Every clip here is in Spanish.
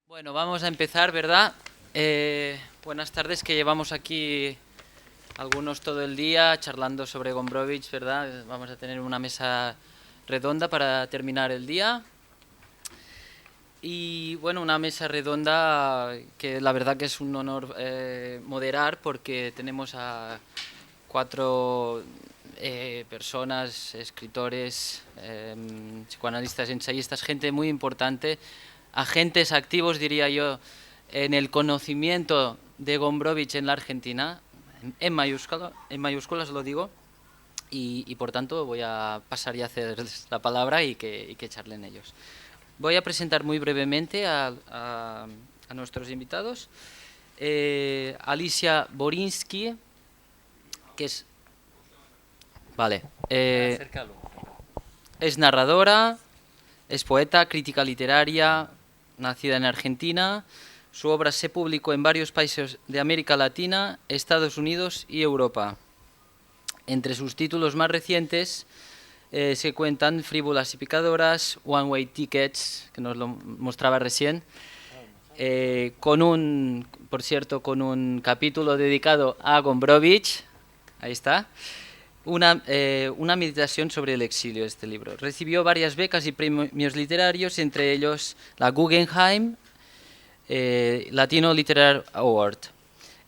Bueno, vamos a empezar, ¿verdad? Buenas tardes, que llevamos aquí algunos todo el día charlando sobre Gombrowicz, ¿verdad? Vamos a tener una mesa redonda para terminar el día. Y bueno, una mesa redonda que la verdad que es un honor moderar, porque tenemos a cuatro personas, escritores, psicoanalistas, ensayistas, gente muy importante, agentes activos, diría yo, en el conocimiento de Gombrowicz en la Argentina, en mayúsculas lo digo, y por tanto voy a pasar y a cederles la palabra y que charlen ellos. Voy a presentar muy brevemente a nuestros invitados. Alicia Borinsky, que es... Vale. Es narradora, es poeta, crítica literaria, nacida en Argentina. Su obra se publicó en varios países de América Latina, Estados Unidos y Europa. Entre sus títulos más recientes se cuentan Frívolas y picadoras, One Way Tickets, que nos lo mostraba recién, por cierto, con un capítulo dedicado a Gombrowicz, ahí está, una meditación sobre el exilio, este libro. Recibió varias becas y premios literarios, entre ellos la Guggenheim Latino Literary Award.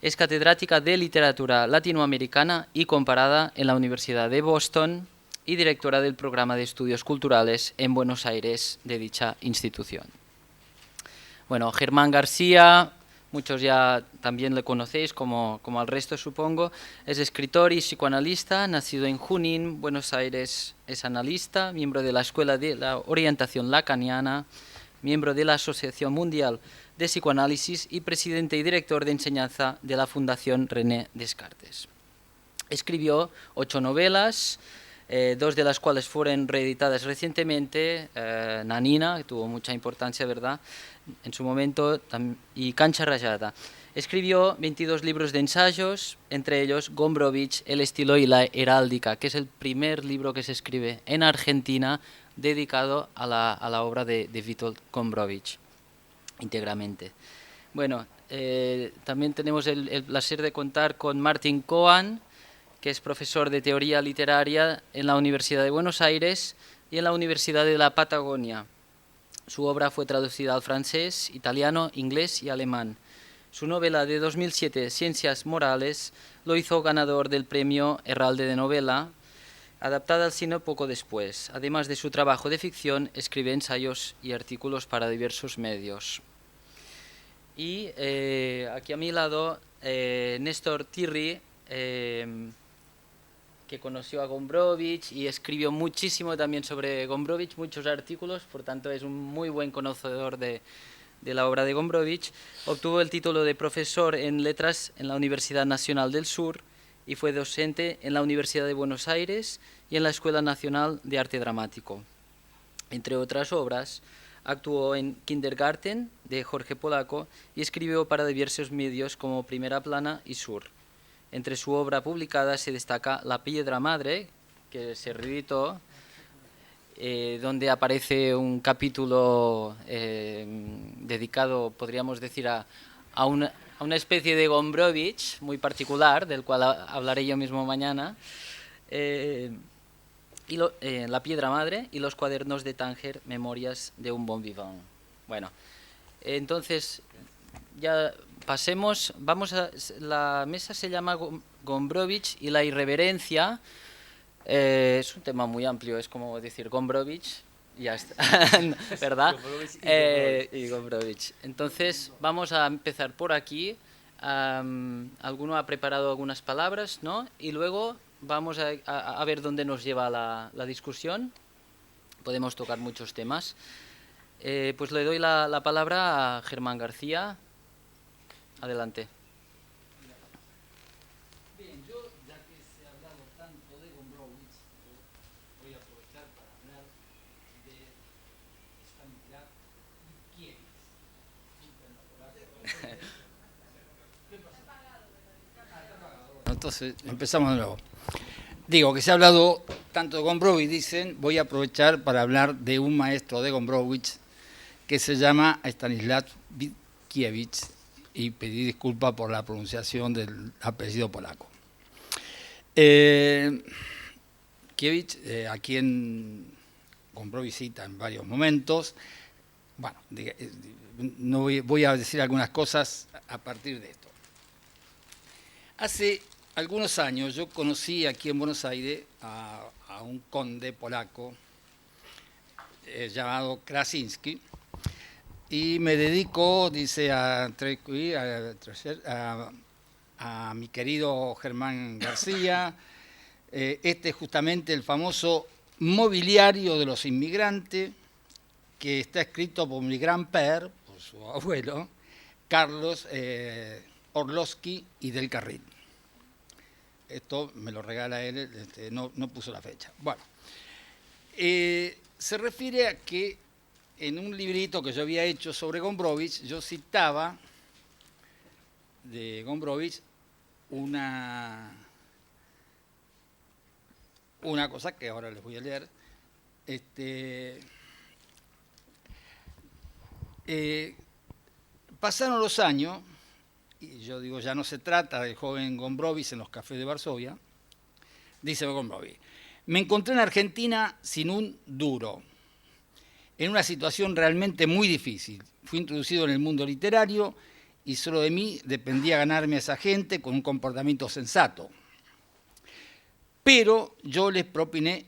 Es catedrática de literatura latinoamericana y comparada en la Universidad de Boston y directora del programa de estudios culturales en Buenos Aires de dicha institución. Bueno, Germán García, muchos ya también le conocéis, como al resto supongo. Es escritor y psicoanalista, nacido en Junín, Buenos Aires. Es analista, miembro de la Escuela de la Orientación Lacaniana, miembro de la Asociación Mundial de Psicoanálisis y presidente y director de enseñanza de la Fundación René Descartes. Escribió 8 novelas, 2 de las cuales fueron reeditadas recientemente, Nanina, que tuvo mucha importancia, ¿verdad?, en su momento, y Cancha Rayada. Escribió 22 libros de ensayos, entre ellos Gombrowicz, el estilo y la heráldica, que es el primer libro que se escribe en Argentina dedicado a la obra de Witold Gombrowicz, íntegramente. Bueno, también tenemos el placer de contar con Martin Cohen, que es profesor de teoría literaria en la Universidad de Buenos Aires y en la Universidad de la Patagonia. Su obra fue traducida al francés, italiano, inglés y alemán. Su novela de 2007, Ciencias Morales, lo hizo ganador del premio Herralde de Novela, adaptada al cine poco después. Además de su trabajo de ficción, escribe ensayos y artículos para diversos medios. Y aquí a mi lado, Néstor Tirri, que conoció a Gombrowicz y escribió muchísimo también sobre Gombrowicz, muchos artículos, por tanto es un muy buen conocedor de la obra de Gombrowicz. Obtuvo el título de profesor en letras en la Universidad Nacional del Sur y fue docente en la Universidad de Buenos Aires y en la Escuela Nacional de Arte Dramático. Entre otras obras, actuó en Kindergarten, de Jorge Polaco, y escribió para diversos medios como Primera Plana y Sur. Entre su obra publicada se destaca La Piedra Madre, que se reeditó, donde aparece un capítulo dedicado, podríamos decir, a una especie de Gombrowicz muy particular, del cual hablaré yo mismo mañana, La Piedra Madre y Los cuadernos de Tánger, Memorias de un bon vivant. Bueno, entonces ya pasemos, la mesa se llama Gombrowicz y la irreverencia. Es un tema muy amplio, es como decir Gombrowicz, ya está, ¿verdad? Y Gombrowicz. Entonces vamos a empezar por aquí. Alguno ha preparado algunas palabras, ¿no? Y luego vamos a ver dónde nos lleva la discusión. Podemos tocar muchos temas. Pues le doy la palabra a Germán García. Adelante. Bien, yo, ya que se ha hablado tanto de Gombrowicz, voy a aprovechar para hablar de Stanisław Mickiewicz. ¿Qué pasa? Está apagado. Entonces, empezamos de nuevo. Digo que se ha hablado tanto de Gombrowicz, dicen, voy a aprovechar para hablar de un maestro de Gombrowicz que se llama Stanisław Witkiewicz, y pedí disculpas por la pronunciación del apellido polaco. Kiewicz, a quien compró visita en varios momentos. Bueno, no voy a decir algunas cosas a partir de esto. Hace algunos años yo conocí aquí en Buenos Aires a un conde polaco llamado Krasinski, y me dedico, dice, a mi querido Germán García. Este es justamente el famoso Mobiliario de los Inmigrantes, que está escrito por mi grand-père, por su abuelo, Carlos Orlowski y del Carril. Esto me lo regala él, no puso la fecha. Bueno, se refiere a que en un librito que yo había hecho sobre Gombrowicz, yo citaba de Gombrowicz una cosa que ahora les voy a leer. Pasaron los años, y yo digo, ya no se trata del joven Gombrowicz en los cafés de Varsovia. Dice Gombrowicz: me encontré en Argentina sin un duro, en una situación realmente muy difícil. Fui introducido en el mundo literario y solo de mí dependía ganarme a esa gente con un comportamiento sensato. Pero yo les propiné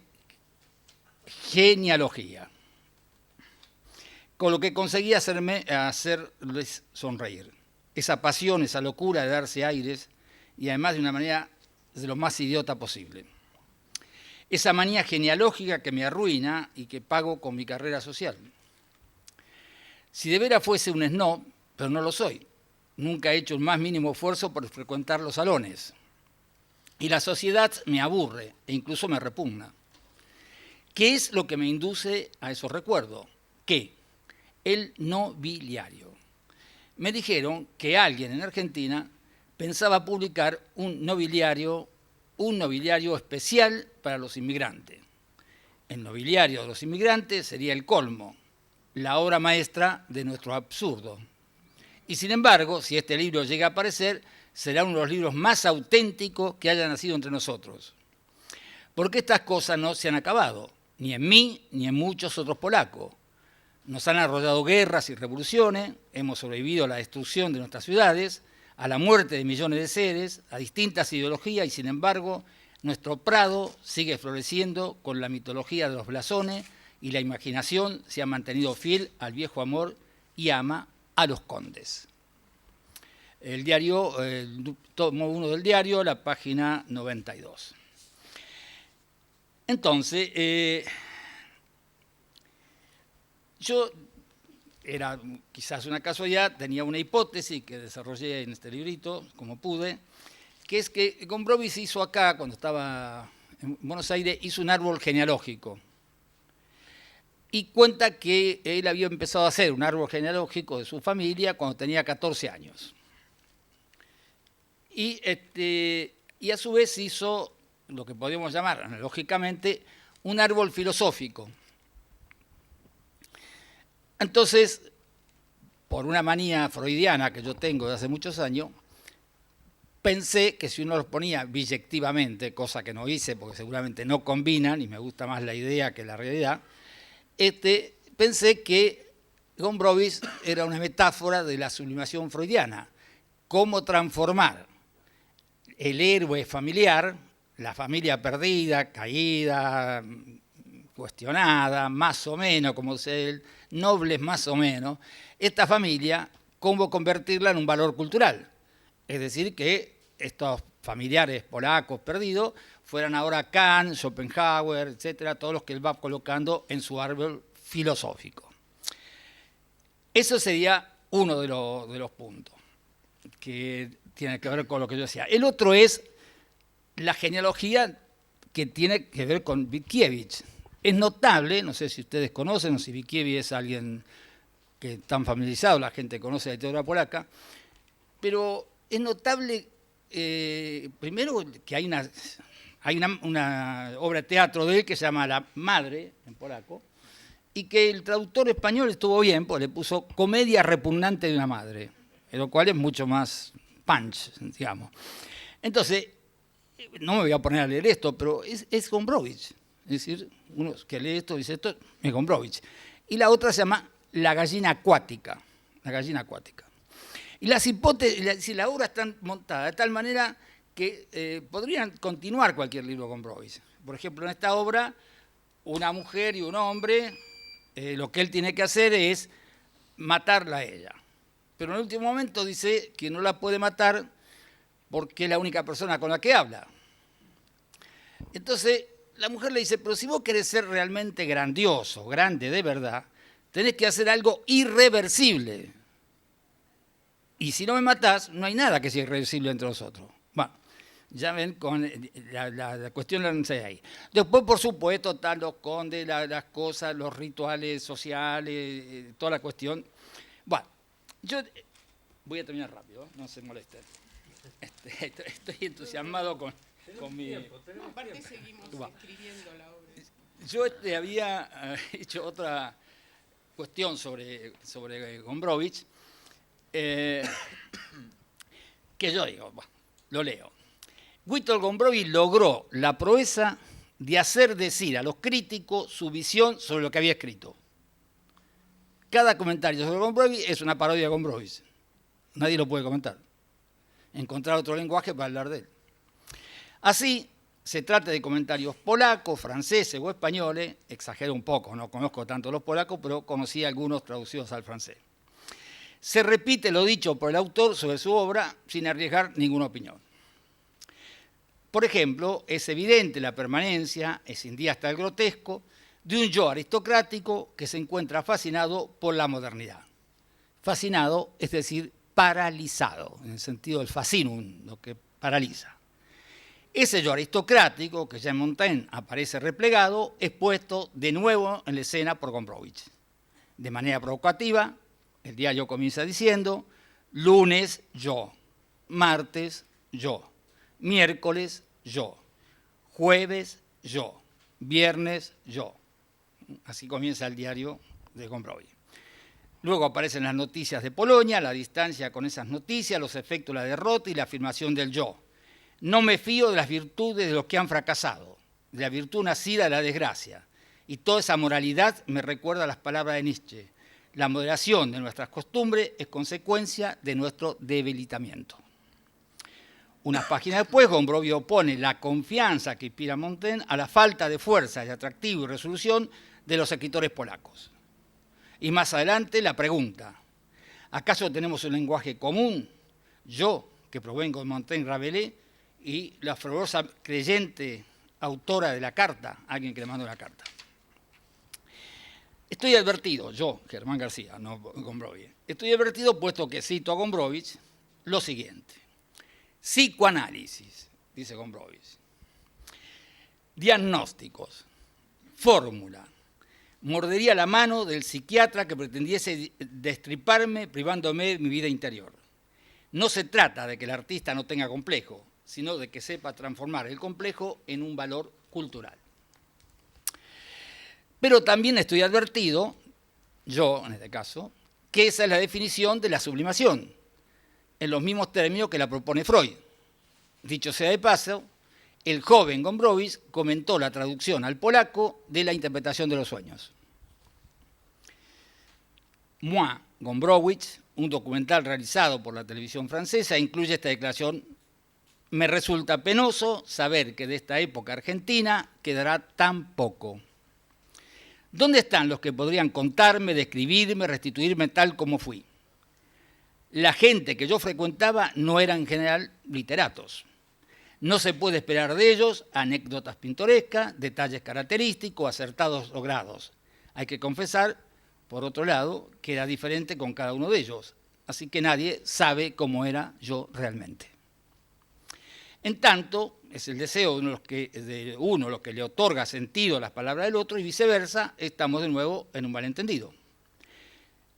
genealogía, con lo que conseguí hacerles sonreír. Esa pasión, esa locura de darse aires, y además de una manera de lo más idiota posible. Esa manía genealógica que me arruina y que pago con mi carrera social. Si de veras fuese un snob, pero no lo soy, nunca he hecho el más mínimo esfuerzo por frecuentar los salones. Y la sociedad me aburre e incluso me repugna. ¿Qué es lo que me induce a esos recuerdos? ¿Qué? El nobiliario. Me dijeron que alguien en Argentina pensaba publicar un nobiliario especial para los inmigrantes. El nobiliario de los inmigrantes sería el colmo, la obra maestra de nuestro absurdo. Y sin embargo, si este libro llega a aparecer, será uno de los libros más auténticos que haya nacido entre nosotros. Porque estas cosas no se han acabado, ni en mí ni en muchos otros polacos. Nos han arrollado guerras y revoluciones, hemos sobrevivido a la destrucción de nuestras ciudades, a la muerte de millones de seres, a distintas ideologías, y sin embargo, nuestro prado sigue floreciendo con la mitología de los blasones, y la imaginación se ha mantenido fiel al viejo amor y ama a los condes. El diario, el tomo 1 del diario, la página 92. Entonces, yo era quizás una casualidad, tenía una hipótesis que desarrollé en este librito, como pude, que es que Gombrowicz hizo acá, cuando estaba en Buenos Aires, hizo un árbol genealógico. Y cuenta que él había empezado a hacer un árbol genealógico de su familia cuando tenía 14 años. Y a su vez hizo lo que podríamos llamar, analógicamente, un árbol filosófico. Entonces, por una manía freudiana que yo tengo de hace muchos años, pensé que si uno los ponía biyectivamente, cosa que no hice porque seguramente no combinan y me gusta más la idea que la realidad, pensé que Gombrowicz era una metáfora de la sublimación freudiana. Cómo transformar el héroe familiar, la familia perdida, caída, cuestionada, más o menos, como dice él, nobles más o menos, esta familia, cómo convertirla en un valor cultural. Es decir, que estos familiares polacos perdidos fueran ahora Kant, Schopenhauer, etcétera, todos los que él va colocando en su árbol filosófico. Eso sería uno de los puntos que tiene que ver con lo que yo decía. El otro es la genealogía que tiene que ver con Witkiewicz. Es notable, no sé si ustedes conocen o si Witkiewicz es alguien que están familiarizados, la gente conoce la literatura polaca, pero es notable, primero, que hay una obra de teatro de él que se llama La Madre, en polaco, y que el traductor español estuvo bien, pues le puso comedia repugnante de una madre, lo cual es mucho más punch, digamos. Entonces, no me voy a poner a leer esto, pero es Gombrowicz. Es decir, uno que lee esto dice esto es Gombrowicz. Y la otra se llama La gallina acuática. La gallina acuática. Y las hipótesis, si la obra está montada de tal manera que podrían continuar cualquier libro con Gombrowicz. Por ejemplo, en esta obra, una mujer y un hombre, lo que él tiene que hacer es matarla a ella. Pero en el último momento dice que no la puede matar porque es la única persona con la que habla. Entonces, la mujer le dice, pero si vos querés ser realmente grandioso, grande de verdad, tenés que hacer algo irreversible. Y si no me matás, no hay nada que sea irreversible entre nosotros. Bueno, ya ven, con la cuestión la lancé ahí. Después, por supuesto, están los condes, las cosas, los rituales sociales, toda la cuestión. Bueno, yo voy a terminar rápido, no se molesten. Estoy entusiasmado con mi... Aparte seguimos escribiendo la obra. Yo había hecho otra cuestión sobre Gombrowicz, que yo digo, bueno, lo leo. Witold Gombrowicz logró la proeza de hacer decir a los críticos su visión sobre lo que había escrito. Cada comentario sobre Gombrowicz es una parodia de Gombrowicz. Nadie lo puede comentar. Encontrar otro lenguaje para hablar de él. Así, se trata de comentarios polacos, franceses o españoles, exagero un poco, no conozco tanto los polacos, pero conocí algunos traducidos al francés. Se repite lo dicho por el autor sobre su obra sin arriesgar ninguna opinión. Por ejemplo, es evidente la permanencia, escindida hasta el grotesco, de un yo aristocrático que se encuentra fascinado por la modernidad. Fascinado, es decir, paralizado, en el sentido del fascinum, lo que paraliza. Ese yo aristocrático, que ya en Montaigne aparece replegado, es puesto de nuevo en la escena por Gombrowicz. De manera provocativa, el diario comienza diciendo, lunes yo, martes yo, miércoles yo, jueves yo, viernes yo. Así comienza el diario de Gombrowicz. Luego aparecen las noticias de Polonia, la distancia con esas noticias, los efectos de la derrota y la afirmación del yo. No me fío de las virtudes de los que han fracasado, de la virtud nacida de la desgracia. Y toda esa moralidad me recuerda las palabras de Nietzsche. La moderación de nuestras costumbres es consecuencia de nuestro debilitamiento. Unas páginas después, Gombrowicz opone la confianza que inspira Montaigne a la falta de fuerza, de atractivo y resolución de los escritores polacos. Y más adelante la pregunta, ¿acaso tenemos un lenguaje común? Yo, que provengo de Montaigne Rabelais, y la fervorosa creyente autora de la carta, alguien que le mandó la carta. Estoy advertido, yo, Germán García, no Gombrowicz, estoy advertido puesto que cito a Gombrowicz lo siguiente. Psicoanálisis, dice Gombrowicz. Diagnósticos, fórmula. Mordería la mano del psiquiatra que pretendiese destriparme privándome de mi vida interior. No se trata de que el artista no tenga complejo, sino de que sepa transformar el complejo en un valor cultural. Pero también estoy advertido, yo en este caso, que esa es la definición de la sublimación, en los mismos términos que la propone Freud. Dicho sea de paso, el joven Gombrowicz comentó la traducción al polaco de la interpretación de los sueños. Moi, Gombrowicz, un documental realizado por la televisión francesa, incluye esta declaración: me resulta penoso saber que de esta época argentina quedará tan poco. ¿Dónde están los que podrían contarme, describirme, restituirme tal como fui? La gente que yo frecuentaba no era en general literatos. No se puede esperar de ellos anécdotas pintorescas, detalles característicos, acertados logrados. Hay que confesar, por otro lado, que era diferente con cada uno de ellos. Así que nadie sabe cómo era yo realmente. En tanto, es el deseo de uno lo que le otorga sentido a las palabras del otro y viceversa, estamos de nuevo en un malentendido.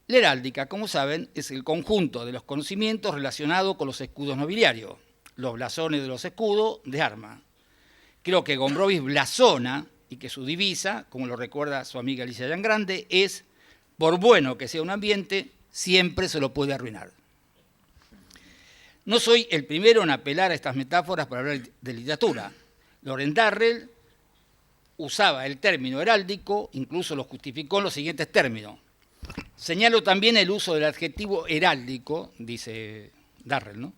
La heráldica, como saben, es el conjunto de los conocimientos relacionados con los escudos nobiliarios, los blasones de los escudos de armas. Creo que Gombrowicz blasona y que su divisa, como lo recuerda su amiga Alicia Yangrande, es: por bueno que sea un ambiente, siempre se lo puede arruinar. No soy el primero en apelar a estas metáforas para hablar de literatura. Laurent Darrell usaba el término heráldico, incluso lo justificó en los siguientes términos. Señalo también el uso del adjetivo heráldico, dice Darrell, ¿no?,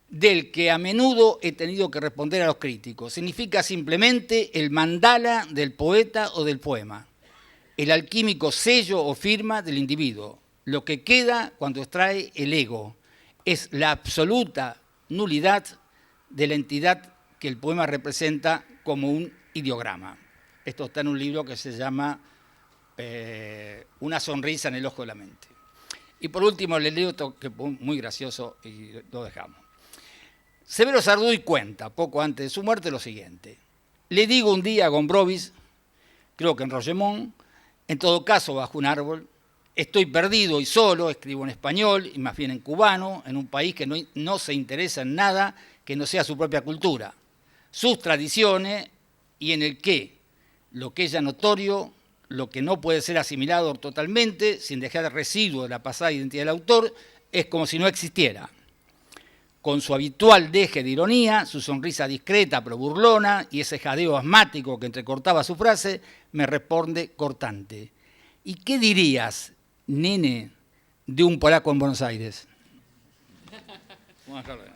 del que a menudo he tenido que responder a los críticos. Significa simplemente el mandala del poeta o del poema, el alquímico sello o firma del individuo, lo que queda cuando extrae el ego. Es la absoluta nulidad de la entidad que el poema representa como un ideograma. Esto está en un libro que se llama Una sonrisa en el ojo de la mente. Y por último le leo esto que es muy gracioso y lo dejamos. Severo Sarduy cuenta, poco antes de su muerte, lo siguiente: le digo un día a Gombrowicz, creo que en Rogemont, en todo caso bajo un árbol: estoy perdido y solo, escribo en español y más bien en cubano, en un país que no se interesa en nada que no sea su propia cultura, sus tradiciones, y en el que lo que es ya notorio, lo que no puede ser asimilado totalmente, sin dejar residuo de la pasada identidad del autor, es como si no existiera. Con su habitual deje de ironía, su sonrisa discreta pero burlona y ese jadeo asmático que entrecortaba su frase, me responde cortante: ¿y qué dirías, nene, de un polaco en Buenos Aires? Vamos a dejarlo.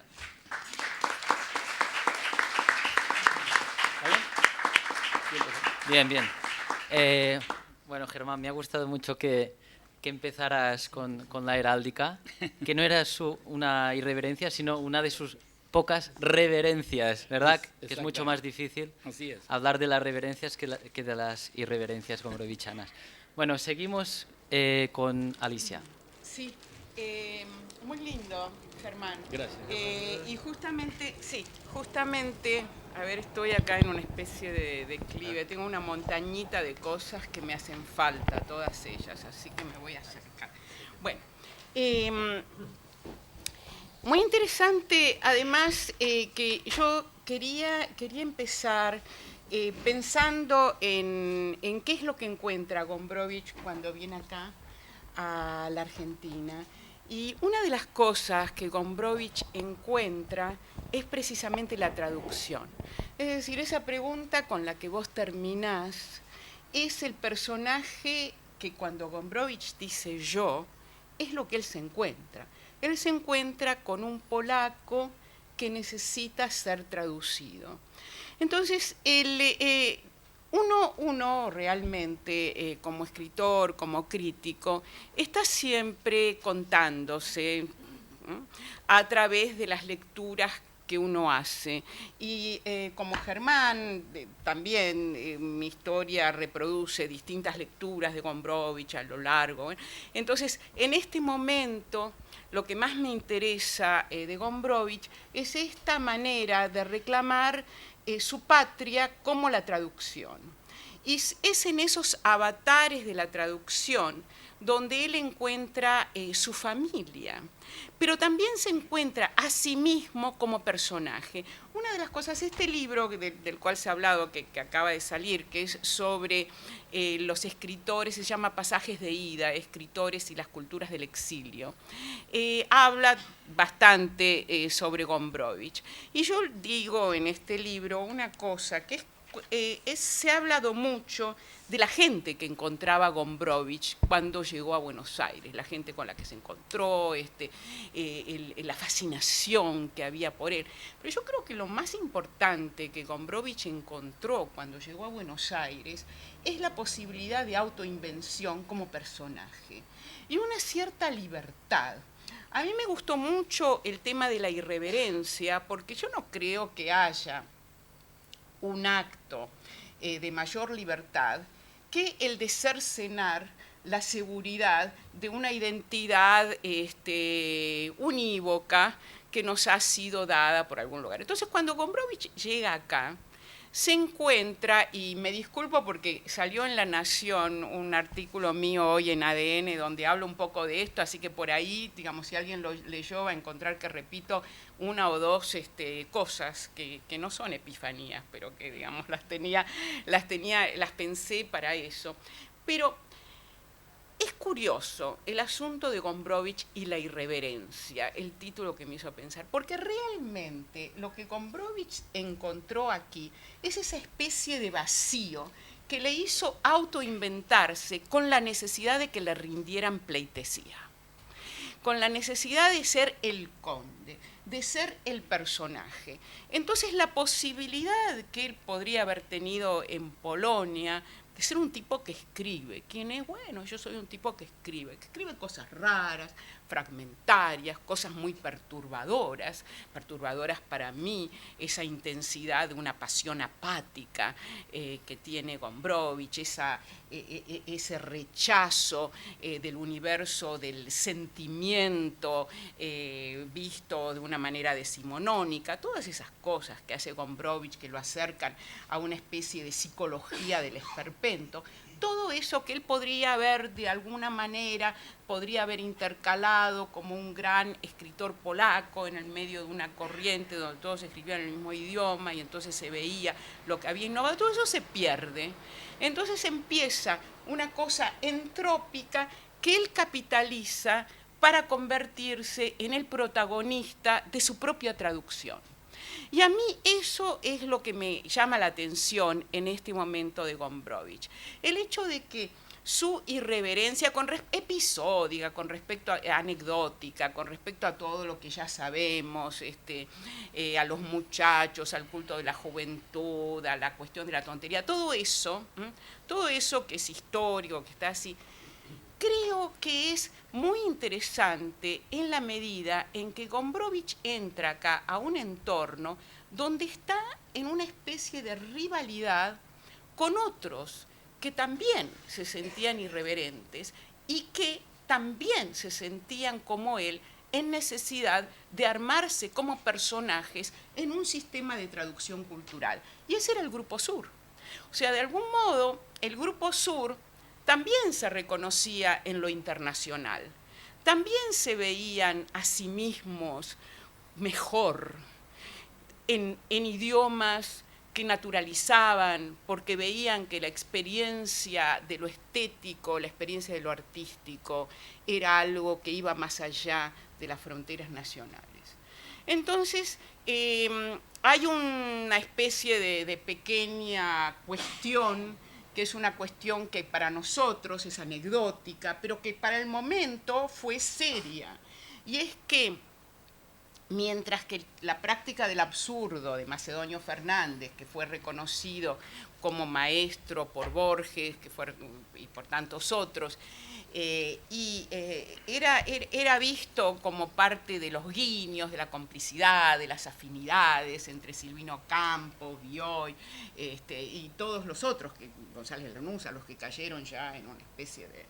Bien, bien. Bueno, Germán, me ha gustado mucho que empezaras con la heráldica, que no era una irreverencia, sino una de sus pocas reverencias, ¿verdad? Que es mucho más difícil hablar de las reverencias que de las irreverencias gombrovichianas. Bueno, seguimos con Alicia. Sí, muy lindo, Germán. Gracias. Y justamente, a ver, estoy acá en una especie de declive, tengo una montañita de cosas que me hacen falta, todas ellas, así que me voy a acercar. Bueno, muy interesante, además, que yo quería empezar pensando en qué es lo que encuentra Gombrowicz cuando viene acá a la Argentina. Y una de las cosas que Gombrowicz encuentra es precisamente la traducción. Es decir, esa pregunta con la que vos terminás es el personaje que cuando Gombrowicz dice yo, es lo que él se encuentra. Él se encuentra con un polaco que necesita ser traducido. Entonces, uno realmente, como escritor, como crítico, está siempre contándose a través de las lecturas que uno hace. Y como Germán, también mi historia reproduce distintas lecturas de Gombrowicz a lo largo. Entonces, en este momento, lo que más me interesa de Gombrowicz es esta manera de reclamar su patria como la traducción. Y es en esos avatares de la traducción donde él encuentra su familia, pero también se encuentra a sí mismo como personaje. Una de las cosas, este libro del cual se ha hablado, que acaba de salir, que es sobre los escritores, se llama Pasajes de Ida, escritores y las culturas del exilio, habla bastante sobre Gombrowicz. Y yo digo en este libro una cosa que se ha hablado mucho de la gente que encontraba Gombrowicz cuando llegó a Buenos Aires, la gente con la que se encontró, la fascinación que había por él. Pero yo creo que lo más importante que Gombrowicz encontró cuando llegó a Buenos Aires es la posibilidad de autoinvención como personaje y una cierta libertad. A mí me gustó mucho el tema de la irreverencia, porque yo no creo que haya un acto de mayor libertad que el de cercenar la seguridad de una identidad unívoca que nos ha sido dada por algún lugar. Entonces, cuando Gombrowicz llega acá, se encuentra, y me disculpo porque salió en La Nación un artículo mío hoy en ADN donde hablo un poco de esto, así que por ahí, digamos, si alguien lo leyó va a encontrar que repito una o dos cosas que no son epifanías, pero que, digamos, las pensé para eso. Pero es curioso el asunto de Gombrowicz y la irreverencia, el título que me hizo pensar, porque realmente lo que Gombrowicz encontró aquí es esa especie de vacío que le hizo autoinventarse con la necesidad de que le rindieran pleitesía, con la necesidad de ser el conde, de ser el personaje. Entonces la posibilidad que él podría haber tenido en Polonia de ser un tipo que escribe. ¿Quién es? Bueno, yo soy un tipo que escribe cosas raras, fragmentarias, cosas muy perturbadoras para mí, esa intensidad de una pasión apática que tiene Gombrowicz, ese rechazo del universo del sentimiento visto de una manera decimonónica, todas esas cosas que hace Gombrowicz que lo acercan a una especie de psicología del esperpento, todo eso que él podría haber de alguna manera, podría haber intercalado como un gran escritor polaco en el medio de una corriente donde todos escribían el mismo idioma y entonces se veía lo que había innovado, todo eso se pierde. Entonces empieza una cosa entrópica que él capitaliza para convertirse en el protagonista de su propia traducción. Y a mí eso es lo que me llama la atención en este momento de Gombrowicz. El hecho de que su irreverencia episódica, con respecto a anecdótica, con respecto a todo lo que ya sabemos, a los muchachos, al culto de la juventud, a la cuestión de la tontería, todo eso que es histórico, que está así, creo que es muy interesante en la medida en que Gombrowicz entra acá a un entorno donde está en una especie de rivalidad con otros que también se sentían irreverentes y que también se sentían como él en necesidad de armarse como personajes en un sistema de traducción cultural. Y ese era el Grupo Sur. O sea, de algún modo, el Grupo Sur también se reconocía en lo internacional, también se veían a sí mismos mejor en idiomas que naturalizaban, porque veían que la experiencia de lo estético, la experiencia de lo artístico, era algo que iba más allá de las fronteras nacionales. Entonces, hay una especie de pequeña cuestión que es una cuestión que para nosotros es anecdótica, pero que para el momento fue seria. Y es que, mientras que la práctica del absurdo de Macedonio Fernández, que fue reconocido como maestro por Borges y por tantos otros, era visto como parte de los guiños, de la complicidad, de las afinidades entre Silvino Campos, Bioy y todos los otros, González Lanuza, los que cayeron ya en una especie de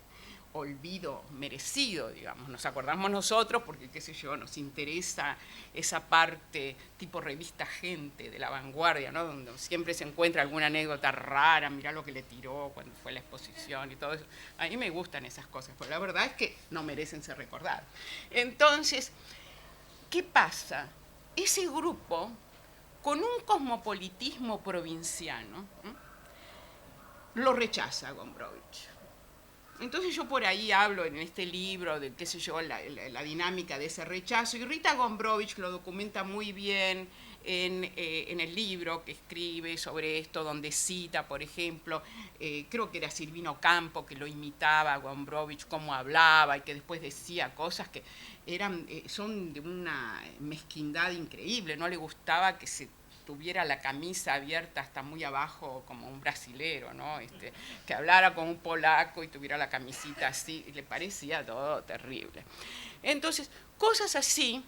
olvido merecido, digamos. Nos acordamos nosotros porque, qué sé yo, nos interesa esa parte tipo revista Gente de La Vanguardia, ¿no? Donde siempre se encuentra alguna anécdota rara, mirá lo que le tiró cuando fue la exposición y todo eso. A mí me gustan esas cosas, pero la verdad es que no merecen ser recordadas. Entonces, ¿qué pasa? Ese grupo, con un cosmopolitismo provinciano, lo rechaza Gombrowicz. Entonces yo por ahí hablo en este libro de, qué sé yo, la dinámica de ese rechazo, y Rita Gombrowicz lo documenta muy bien en el libro que escribe sobre esto, donde cita, por ejemplo, creo que era Silvino Campo, que lo imitaba a Gombrowicz, cómo hablaba, y que después decía cosas que son de una mezquindad increíble. No le gustaba que se tuviera la camisa abierta hasta muy abajo como un brasilero, ¿no? Que hablara con un polaco y tuviera la camisita así, y le parecía todo terrible. Entonces, cosas así,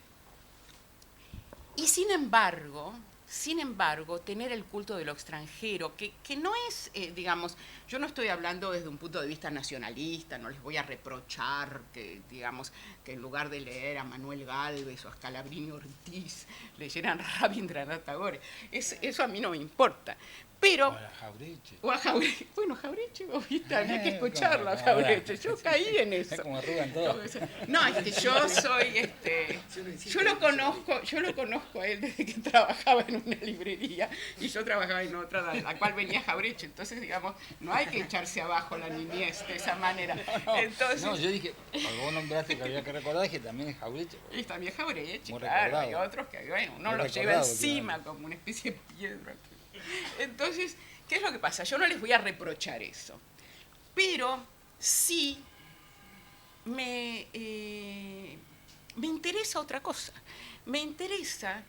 y sin embargo, sin embargo, tener el culto de lo extranjero, que no es, digamos, yo no estoy hablando desde un punto de vista nacionalista, no les voy a reprochar que, digamos, que en lugar de leer a Manuel Gálvez o a Scalabrini Ortiz, leyeran a Rabindranath Tagore. Eso a mí no me importa. Pero, O a Jauretche. o a Jauretche. Bueno, Jauretche, vos viste, había que escucharlo a Jauretche. Yo caí en eso. Es como arrugan todos. No, yo soy, yo lo conozco a él desde que trabajaba en una librería y yo trabajaba en otra, de la cual venía Jauretche. Entonces, digamos, no hay que echarse abajo la niñez de esa manera. Entonces, No, yo dije, vos nombraste que había que recordar, dije también es Jauretche. y también Jauretche, Muy claro, recordado. hay otros que, bueno, uno Muy los lleva recordado, encima claro. como una especie de piedra. Entonces, ¿qué es lo que pasa? Yo no les voy a reprochar eso, pero sí me interesa otra cosa. Me interesa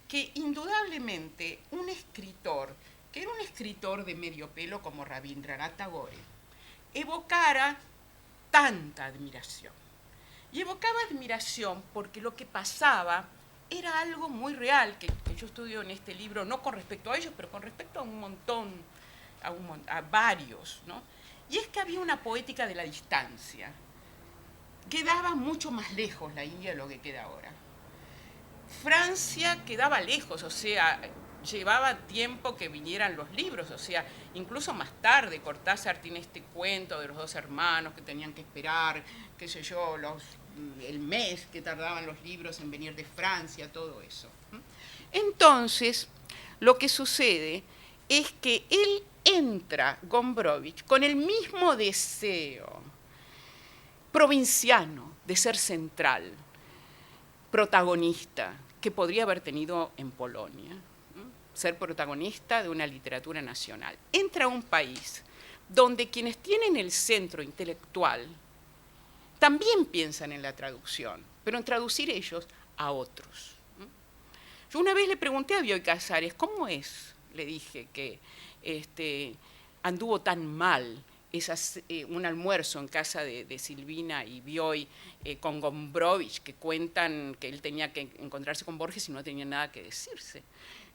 que indudablemente un escritor, que era un escritor de medio pelo como Rabindranath Tagore, evocara tanta admiración. Y evocaba admiración porque lo que pasaba era algo muy real, que yo estudio en este libro, no con respecto a ellos, pero con respecto a un montón, a varios, ¿no? Y es que había una poética de la distancia. Quedaba mucho más lejos la India de lo que queda ahora. Francia quedaba lejos, o sea, llevaba tiempo que vinieran los libros, o sea, incluso más tarde Cortázar tiene este cuento de los dos hermanos que tenían que esperar, qué sé yo, el mes que tardaban los libros en venir de Francia, todo eso. Entonces, lo que sucede es que él entra, Gombrowicz, con el mismo deseo provinciano de ser central, protagonista, que podría haber tenido en Polonia, ser protagonista de una literatura nacional. Entra a un país donde quienes tienen el centro intelectual también piensan en la traducción, pero en traducir ellos a otros. Yo una vez le pregunté a Bioy Casares, ¿cómo es? Le dije que anduvo tan mal un almuerzo en casa de Silvina y Bioy con Gombrowicz, que cuentan que él tenía que encontrarse con Borges y no tenía nada que decirse.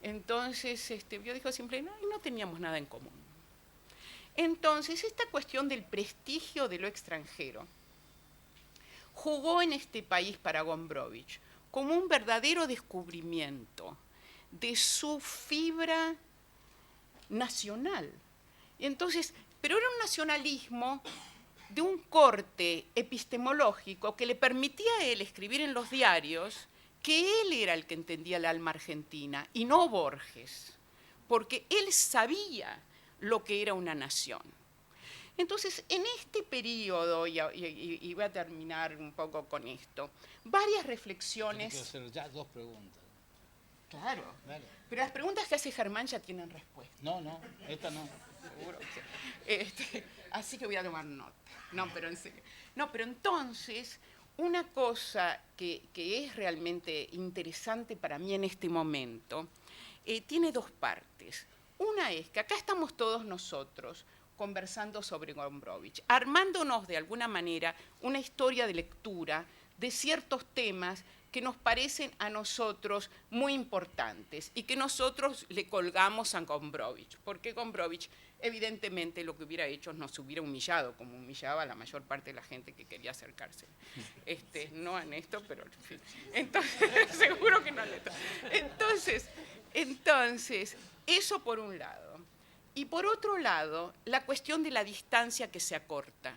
Entonces Bioy dijo siempre, no teníamos nada en común. Entonces, esta cuestión del prestigio de lo extranjero jugó en este país para Gombrowicz como un verdadero descubrimiento de su fibra nacional. Entonces, pero era un nacionalismo de un corte epistemológico que le permitía a él escribir en los diarios que él era el que entendía el alma argentina y no Borges, porque él sabía lo que era una nación. Entonces, en este periodo, y voy a terminar un poco con esto, varias reflexiones. Quiero hacer ya 2 preguntas. Claro, Dale. pero las preguntas que hace Germán ya tienen respuesta. No, esta no. Seguro que así que voy a tomar nota. No, pero en serio. No, pero entonces, una cosa que es realmente interesante para mí en este momento, tiene 2 partes. Una es que acá estamos todos nosotros conversando sobre Gombrowicz, armándonos de alguna manera una historia de lectura de ciertos temas que nos parecen a nosotros muy importantes y que nosotros le colgamos a Gombrowicz, porque Gombrowicz evidentemente lo que hubiera hecho nos hubiera humillado, como humillaba a la mayor parte de la gente que quería acercarse. No a esto, pero en fin. Entonces, seguro que no a esto. Entonces, eso por un lado. Y por otro lado, la cuestión de la distancia que se acorta,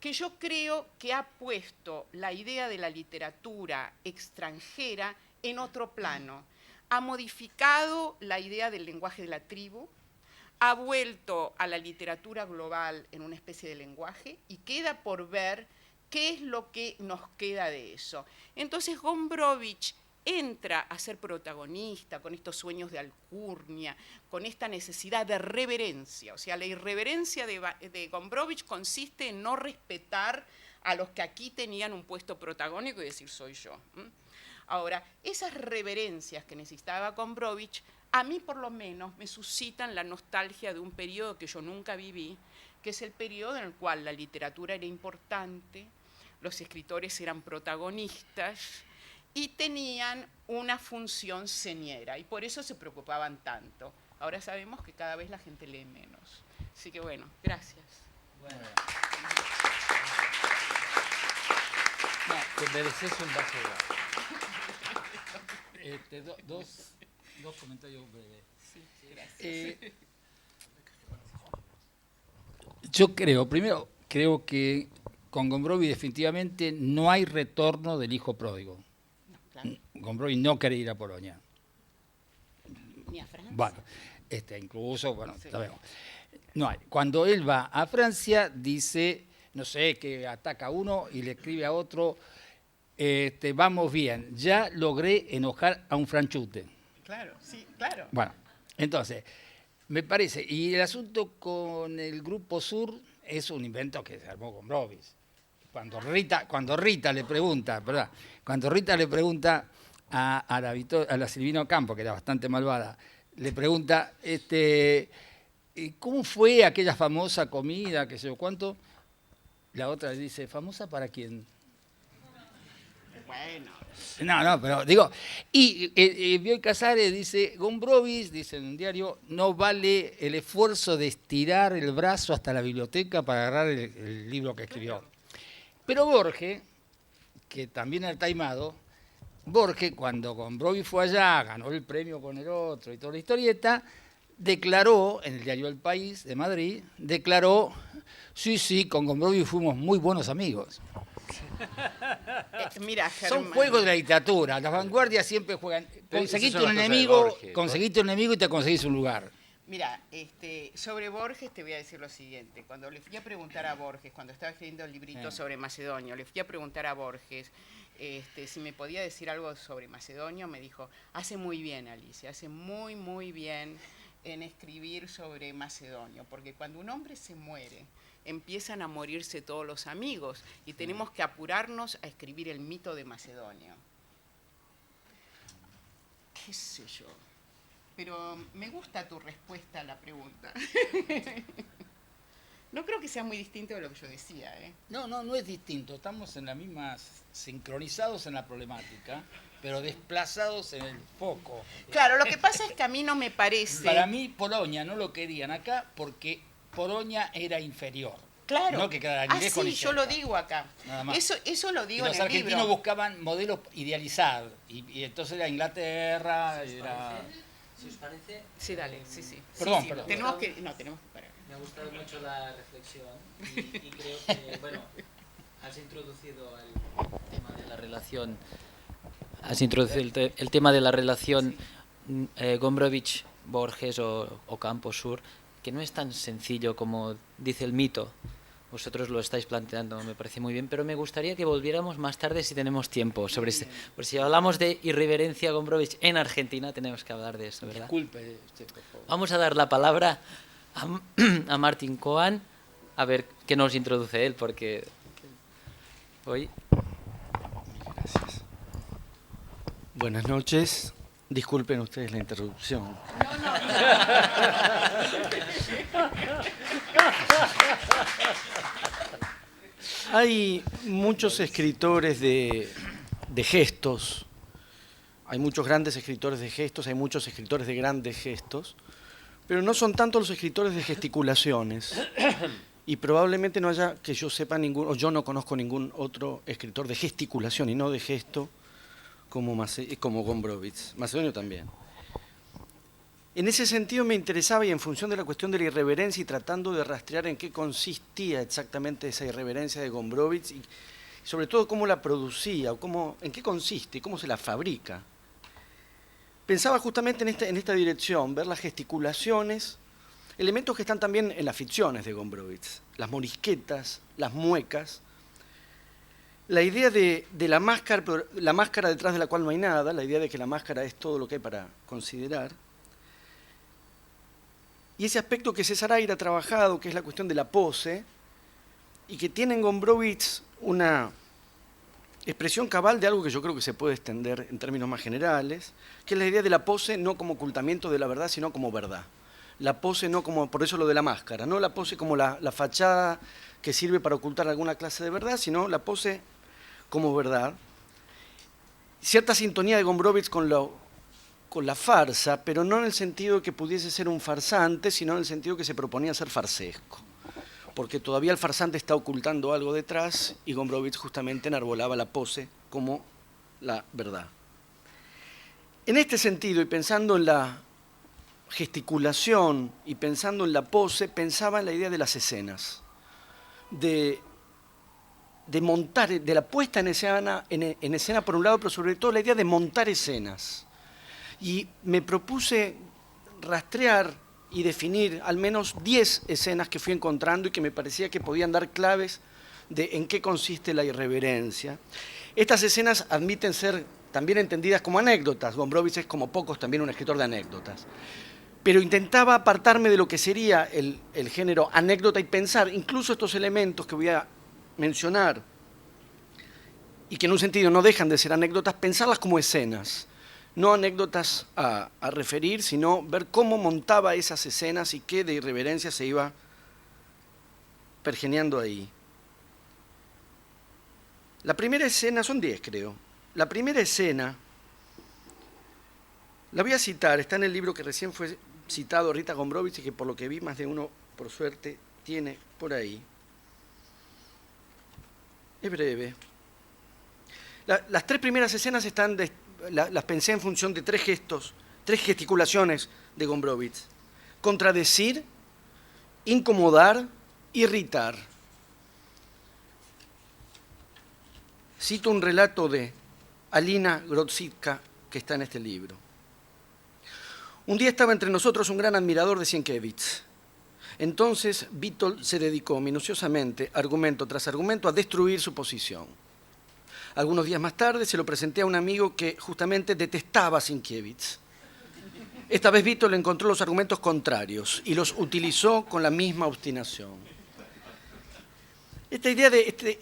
que yo creo que ha puesto la idea de la literatura extranjera en otro plano. Ha modificado la idea del lenguaje de la tribu, ha vuelto a la literatura global en una especie de lenguaje y queda por ver qué es lo que nos queda de eso. Entonces Gombrowicz entra a ser protagonista con estos sueños de alcurnia, con esta necesidad de reverencia. O sea, la irreverencia de Gombrowicz consiste en no respetar a los que aquí tenían un puesto protagónico y decir soy yo. Ahora, esas reverencias que necesitaba Gombrowicz, a mí por lo menos me suscitan la nostalgia de un periodo que yo nunca viví, que es el periodo en el cual la literatura era importante, los escritores eran protagonistas, y tenían una función señera, y por eso se preocupaban tanto. Ahora sabemos que cada vez la gente lee menos. Así que bueno, gracias. Bueno. No, te mereces un vaso de agua. Dos comentarios breves. Sí, gracias. Yo creo que con Gombrowicz definitivamente no hay retorno del hijo pródigo. No, claro. Gombrowicz no quiere ir a Polonia. Ni a Francia. Bueno, incluso, Sí. sabemos. No hay. Cuando él va a Francia, dice, no sé, que ataca a uno y le escribe a otro, vamos bien, ya logré enojar a un franchute. Claro, sí, claro. Bueno, entonces, me parece, y el asunto con el Grupo Sur es un invento que se armó con Gombrowicz. Cuando Rita le pregunta, ¿verdad? Cuando Rita le pregunta a la Silvina Ocampo, que era bastante malvada, le pregunta, ¿cómo fue aquella famosa comida, qué sé yo cuánto? La otra le dice, ¿famosa para quién? Bueno. No, pero digo, y Bioy Casares dice, Gombrowicz, dice en un diario, no vale el esfuerzo de estirar el brazo hasta la biblioteca para agarrar el libro que escribió. Pero Borges, que también era taimado, Borges, cuando Gombrowicz fue allá, ganó el premio con el otro y toda la historieta, declaró, en el diario El País de Madrid, declaró, sí, con Gombrowicz fuimos muy buenos amigos. Mira, Son Germán, juegos de la literatura, las vanguardias siempre juegan. Conseguiste son un las cosas de enemigo, Borges, conseguiste un enemigo y te conseguís un lugar. Mira, sobre Borges te voy a decir lo siguiente. Cuando le fui a preguntar a Borges, cuando estaba escribiendo el librito sobre Macedonio, le fui a preguntar a Borges si me podía decir algo sobre Macedonio, me dijo, hace muy bien, Alicia, hace muy, muy bien en escribir sobre Macedonio, porque cuando un hombre se muere, empiezan a morirse todos los amigos y tenemos que apurarnos a escribir el mito de Macedonio. ¿Qué sé yo? Pero me gusta tu respuesta a la pregunta. No creo que sea muy distinto de lo que yo decía, ¿eh? No es distinto. Estamos en la misma, sincronizados en la problemática, pero desplazados en el foco. Claro, lo que pasa es que a mí no me parece... Para mí, Polonia no lo querían acá porque Polonia era inferior. Claro. No que quedara ni lejos sí, ni yo lo cerca. digo acá. Nada más. Eso lo Y digo en los el argentinos libro. buscaban modelos idealizados. Y entonces era Inglaterra, era... Si os parece, Sí, dale, sí. Perdón, Sí, perdón. tenemos que parar. me ha gustado mucho la reflexión y creo que, bueno, has introducido el tema de la relación, el tema de la relación Gombrowicz-Borges o Campo Sur, que no es tan sencillo como dice el mito. Vosotros lo estáis planteando, me parece muy bien, pero me gustaría que volviéramos más tarde si tenemos tiempo sobre por si hablamos de irreverencia Gombrowicz en Argentina, tenemos que hablar de eso, ¿verdad? Disculpe usted, por favor. Vamos a dar la palabra a Martin Cohen, a ver qué nos introduce él, porque hoy... Gracias. Buenas noches. Disculpen ustedes la interrupción. Hay muchos escritores de gestos, hay muchos grandes escritores de gestos, hay muchos escritores de grandes gestos, pero no son tantos los escritores de gesticulaciones. Y probablemente no haya, que yo sepa, o yo no conozco ningún otro escritor de gesticulación y no de gesto como Gombrowicz. Macedonio también. En ese sentido me interesaba, y en función de la cuestión de la irreverencia y tratando de rastrear en qué consistía exactamente esa irreverencia de Gombrowicz y sobre todo cómo la producía, o en qué consiste y cómo se la fabrica, pensaba justamente en esta dirección, ver las gesticulaciones, elementos que están también en las ficciones de Gombrowicz, las morisquetas, las muecas, la idea de la máscara detrás de la cual no hay nada, la idea de que la máscara es todo lo que hay para considerar, y ese aspecto que César Aira ha trabajado, que es la cuestión de la pose, y que tiene en Gombrowicz una expresión cabal de algo que yo creo que se puede extender en términos más generales, que es la idea de la pose no como ocultamiento de la verdad, sino como verdad. La pose no como, por eso lo de la máscara, no la pose como la fachada que sirve para ocultar alguna clase de verdad, sino la pose como verdad. cierta sintonía de Gombrowicz con la farsa, pero no en el sentido de que pudiese ser un farsante, sino en el sentido que se proponía ser farsesco. Porque todavía el farsante está ocultando algo detrás y Gombrowicz justamente enarbolaba la pose como la verdad. En este sentido, y pensando en la gesticulación y pensando en la pose, pensaba en la idea de las escenas, de montar, de la puesta en escena por un lado, pero sobre todo la idea de montar escenas. Y me propuse rastrear y definir al menos 10 escenas que fui encontrando y que me parecía que podían dar claves de en qué consiste la irreverencia. Estas escenas admiten ser también entendidas como anécdotas. Gombrowicz es, como pocos, también un escritor de anécdotas. Pero intentaba apartarme de lo que sería el género anécdota y pensar incluso estos elementos que voy a mencionar y que en un sentido no dejan de ser anécdotas, pensarlas como escenas. No anécdotas a referir, sino ver cómo montaba esas escenas y qué de irreverencia se iba pergeneando ahí. La primera escena, son 10 creo, la primera escena, la voy a citar, está en el libro que recién fue citado, Rita Gombrowicz, y que por lo que vi más de uno, por suerte, tiene por ahí. Es breve. Las 3 primeras escenas las pensé en función de 3 gestos, 3 gesticulaciones de Gombrowicz. Contradecir, incomodar, irritar. Cito un relato de Alina Grodzicka que está en este libro. Un día estaba entre nosotros un gran admirador de Sienkiewicz. Entonces Witold se dedicó minuciosamente, argumento tras argumento, a destruir su posición. Algunos días más tarde se lo presenté a un amigo que justamente detestaba a Sienkiewicz. Esta vez Witold encontró los argumentos contrarios y los utilizó con la misma obstinación. Esta idea de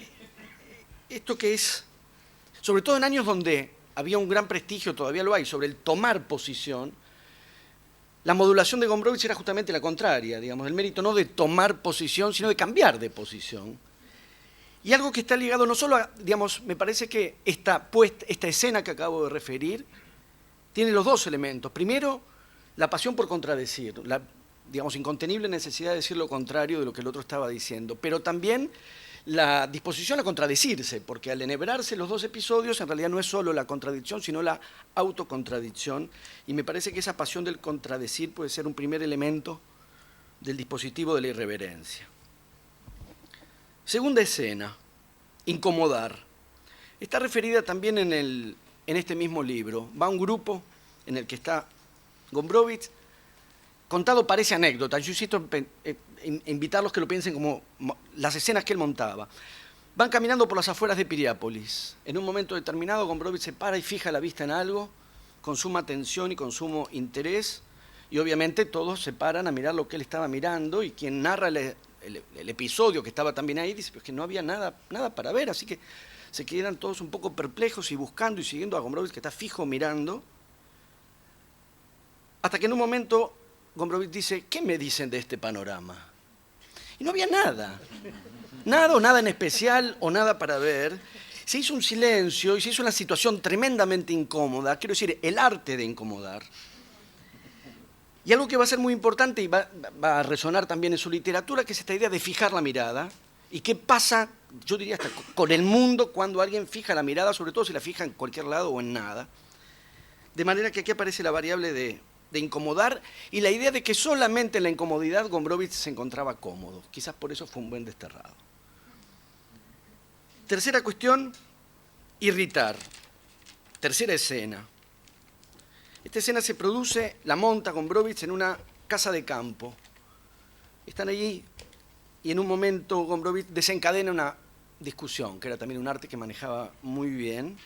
esto que es, sobre todo en años donde había un gran prestigio, todavía lo hay, sobre el tomar posición, la modulación de Gombrowicz era justamente la contraria, digamos, el mérito no de tomar posición, sino de cambiar de posición. Y algo que está ligado no solo a, digamos, me parece que esta escena que acabo de referir tiene los 2 elementos. Primero, la pasión por contradecir, la, digamos, incontenible necesidad de decir lo contrario de lo que el otro estaba diciendo, pero también la disposición a contradecirse, porque al enhebrarse los 2 episodios, en realidad no es solo la contradicción, sino la autocontradicción, y me parece que esa pasión del contradecir puede ser un primer elemento del dispositivo de la irreverencia. Segunda escena, incomodar. Está referida también en este mismo libro. Va un grupo en el que está Gombrowicz. Contado parece anécdota. Yo insisto en invitarlos que lo piensen como las escenas que él montaba. Van caminando por las afueras de Piriápolis. En un momento determinado, Gombrowicz se para y fija la vista en algo, con suma atención y con sumo interés, y obviamente todos se paran a mirar lo que él estaba mirando, y quien narra el episodio que estaba también ahí dice pues que no había nada para ver, así que se quedan todos un poco perplejos y buscando y siguiendo a Gombrowicz, que está fijo mirando, hasta que en un momento Gombrowicz dice: ¿qué me dicen de este panorama? Y no había nada o nada en especial o nada para ver. Se hizo un silencio y se hizo una situación tremendamente incómoda, quiero decir, el arte de incomodar. Y algo que va a ser muy importante y va a resonar también en su literatura, que es esta idea de fijar la mirada. ¿Y qué pasa, yo diría hasta con el mundo, cuando alguien fija la mirada, sobre todo si la fija en cualquier lado o en nada? De manera que aquí aparece la variable de incomodar y la idea de que solamente en la incomodidad Gombrowicz se encontraba cómodo. Quizás por eso fue un buen desterrado. Tercera cuestión, irritar. Tercera escena. Esta escena se produce, la monta Gombrowicz en una casa de campo. Están allí y en un momento Gombrowicz desencadena una discusión, que era también un arte que manejaba muy bien,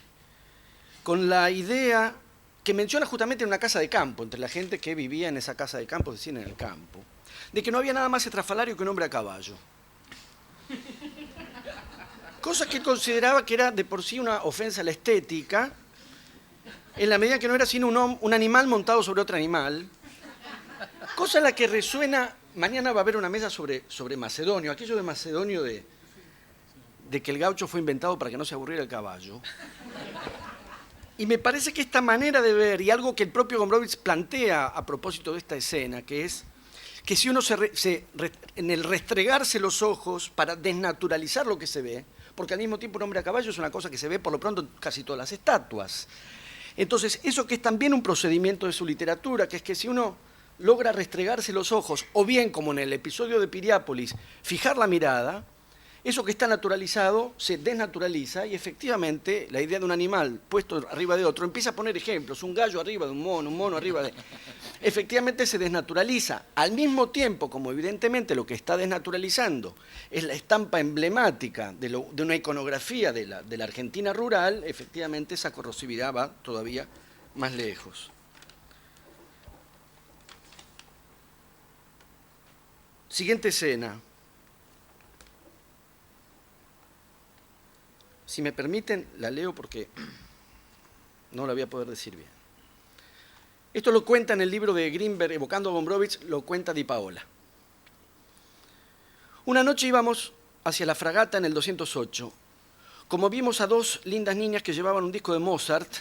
con la idea que menciona justamente en una casa de campo, entre la gente que vivía en esa casa de campo, es decir, en el campo, de que no había nada más estrafalario que un hombre a caballo. Cosa que él consideraba que era de por sí una ofensa a la estética, en la medida que no era sino un animal montado sobre otro animal, cosa en la que resuena, mañana va a haber una mesa sobre Macedonio, aquello de Macedonio de que el gaucho fue inventado para que no se aburriera el caballo. Y me parece que esta manera de ver, y algo que el propio Gombrowicz plantea a propósito de esta escena, que es que si uno en el restregarse los ojos para desnaturalizar lo que se ve, porque al mismo tiempo un hombre a caballo es una cosa que se ve por lo pronto en casi todas las estatuas. Entonces, eso que es también un procedimiento de su literatura, que es que si uno logra restregarse los ojos, o bien, como en el episodio de Piriápolis, fijar la mirada, eso que está naturalizado se desnaturaliza y efectivamente la idea de un animal puesto arriba de otro empieza a poner ejemplos, un gallo arriba de un mono arriba de... Efectivamente se desnaturaliza. Al mismo tiempo, como evidentemente lo que está desnaturalizando es la estampa emblemática de una iconografía de la Argentina rural, efectivamente esa corrosividad va todavía más lejos. Siguiente escena. Si me permiten, la leo porque no la voy a poder decir bien. Esto lo cuenta en el libro de Grinberg, evocando a Gombrowicz, lo cuenta Di Paola. Una noche íbamos hacia la fragata en el 208. Como vimos a dos lindas niñas que llevaban un disco de Mozart,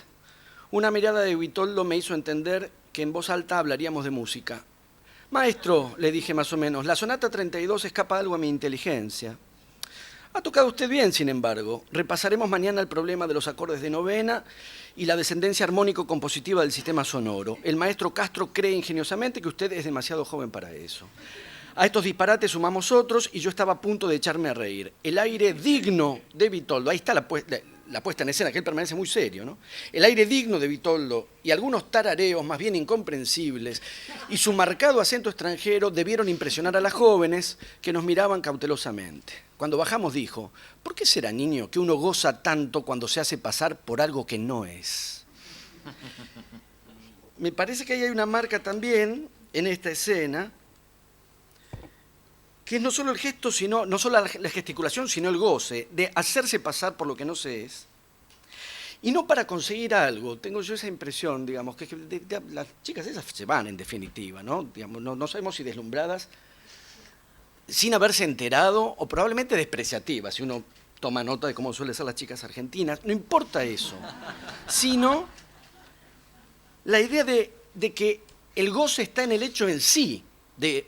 una mirada de Vitoldo me hizo entender que en voz alta hablaríamos de música. Maestro, le dije más o menos, la sonata 32 escapa algo a mi inteligencia. Ha tocado usted bien, sin embargo. Repasaremos mañana el problema de los acordes de novena y la descendencia armónico-compositiva del sistema sonoro. El maestro Castro cree ingeniosamente que usted es demasiado joven para eso. A estos disparates sumamos otros y yo estaba a punto de echarme a reír. El aire digno de Vitoldo, ahí está la puesta en escena, que él permanece muy serio, ¿no? El aire digno de Vitoldo y algunos tarareos más bien incomprensibles y su marcado acento extranjero debieron impresionar a las jóvenes que nos miraban cautelosamente. Cuando bajamos dijo, ¿por qué será, niño, que uno goza tanto cuando se hace pasar por algo que no es? Me parece que ahí hay una marca también en esta escena, que es no solo el gesto, no solo la gesticulación, sino el goce de hacerse pasar por lo que no se es. Y no para conseguir algo, tengo yo esa impresión, digamos, que las chicas esas se van en definitiva, ¿no? Digamos, no sabemos si deslumbradas, sin haberse enterado, o probablemente despreciativas, si uno toma nota de cómo suelen ser las chicas argentinas, no importa eso, sino la idea de que el goce está en el hecho en sí, de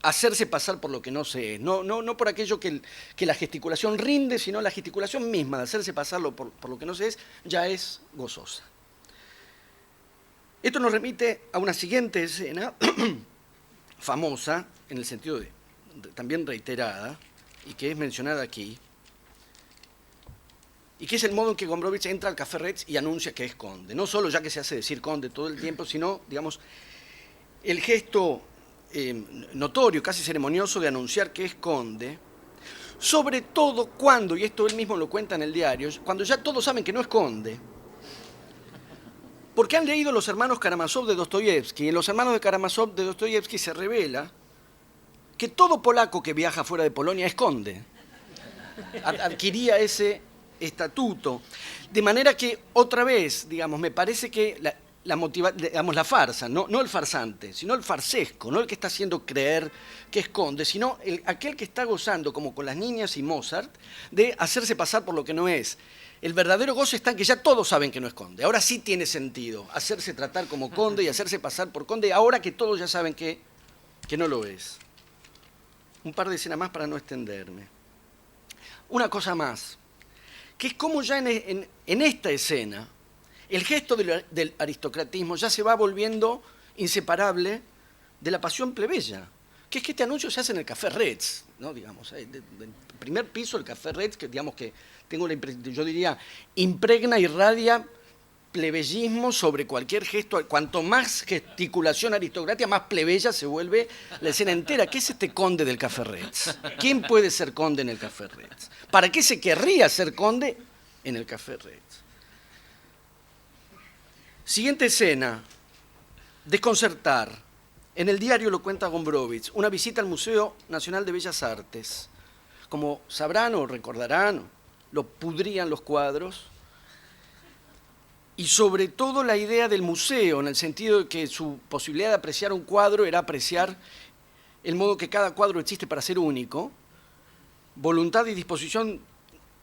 hacerse pasar por lo que no se es, no por aquello que la gesticulación rinde, sino la gesticulación misma de hacerse pasar por lo que no se es, ya es gozosa. Esto nos remite a una siguiente escena, famosa, en el sentido también reiterada, y que es mencionada aquí, y que es el modo en que Gombrowicz entra al Café Retz y anuncia que es conde. No solo ya que se hace decir conde todo el tiempo, sino, digamos, el gesto notorio, casi ceremonioso, de anunciar que es conde, sobre todo cuando, y esto él mismo lo cuenta en el diario, cuando ya todos saben que no es conde, porque han leído Los hermanos Karamazov de Dostoyevsky, y en Los hermanos de Karamazov de Dostoyevsky se revela que todo polaco que viaja fuera de Polonia es conde, adquiría ese estatuto, de manera que otra vez, digamos, me parece que la farsa, no el farsante, sino el farsesco, no el que está haciendo creer que es conde, sino aquel que está gozando, como con las niñas y Mozart, de hacerse pasar por lo que no es. El verdadero gozo está en que ya todos saben que no es conde. Ahora sí tiene sentido hacerse tratar como conde y hacerse pasar por conde, ahora que todos ya saben que no lo es. Un par de escenas más para no extenderme. Una cosa más, que es como ya en esta escena, el gesto del aristocratismo ya se va volviendo inseparable de la pasión plebeya, que es que este anuncio se hace en el Café Retz, ¿no? Digamos, del primer piso del Café Retz, que digamos que tengo la impresión, yo diría, impregna y radia plebeyismo sobre cualquier gesto. Cuanto más gesticulación aristocrática, más plebeya se vuelve la escena entera. ¿Qué es este conde del Café Retz? ¿Quién puede ser conde en el Café Retz? ¿Para qué se querría ser conde en el Café Retz? Siguiente escena, desconcertar. En el diario lo cuenta Gombrowicz, una visita al Museo Nacional de Bellas Artes. Como sabrán o recordarán, lo pudrían los cuadros. Y sobre todo la idea del museo, en el sentido de que su posibilidad de apreciar un cuadro era apreciar el modo que cada cuadro existe para ser único, voluntad y disposición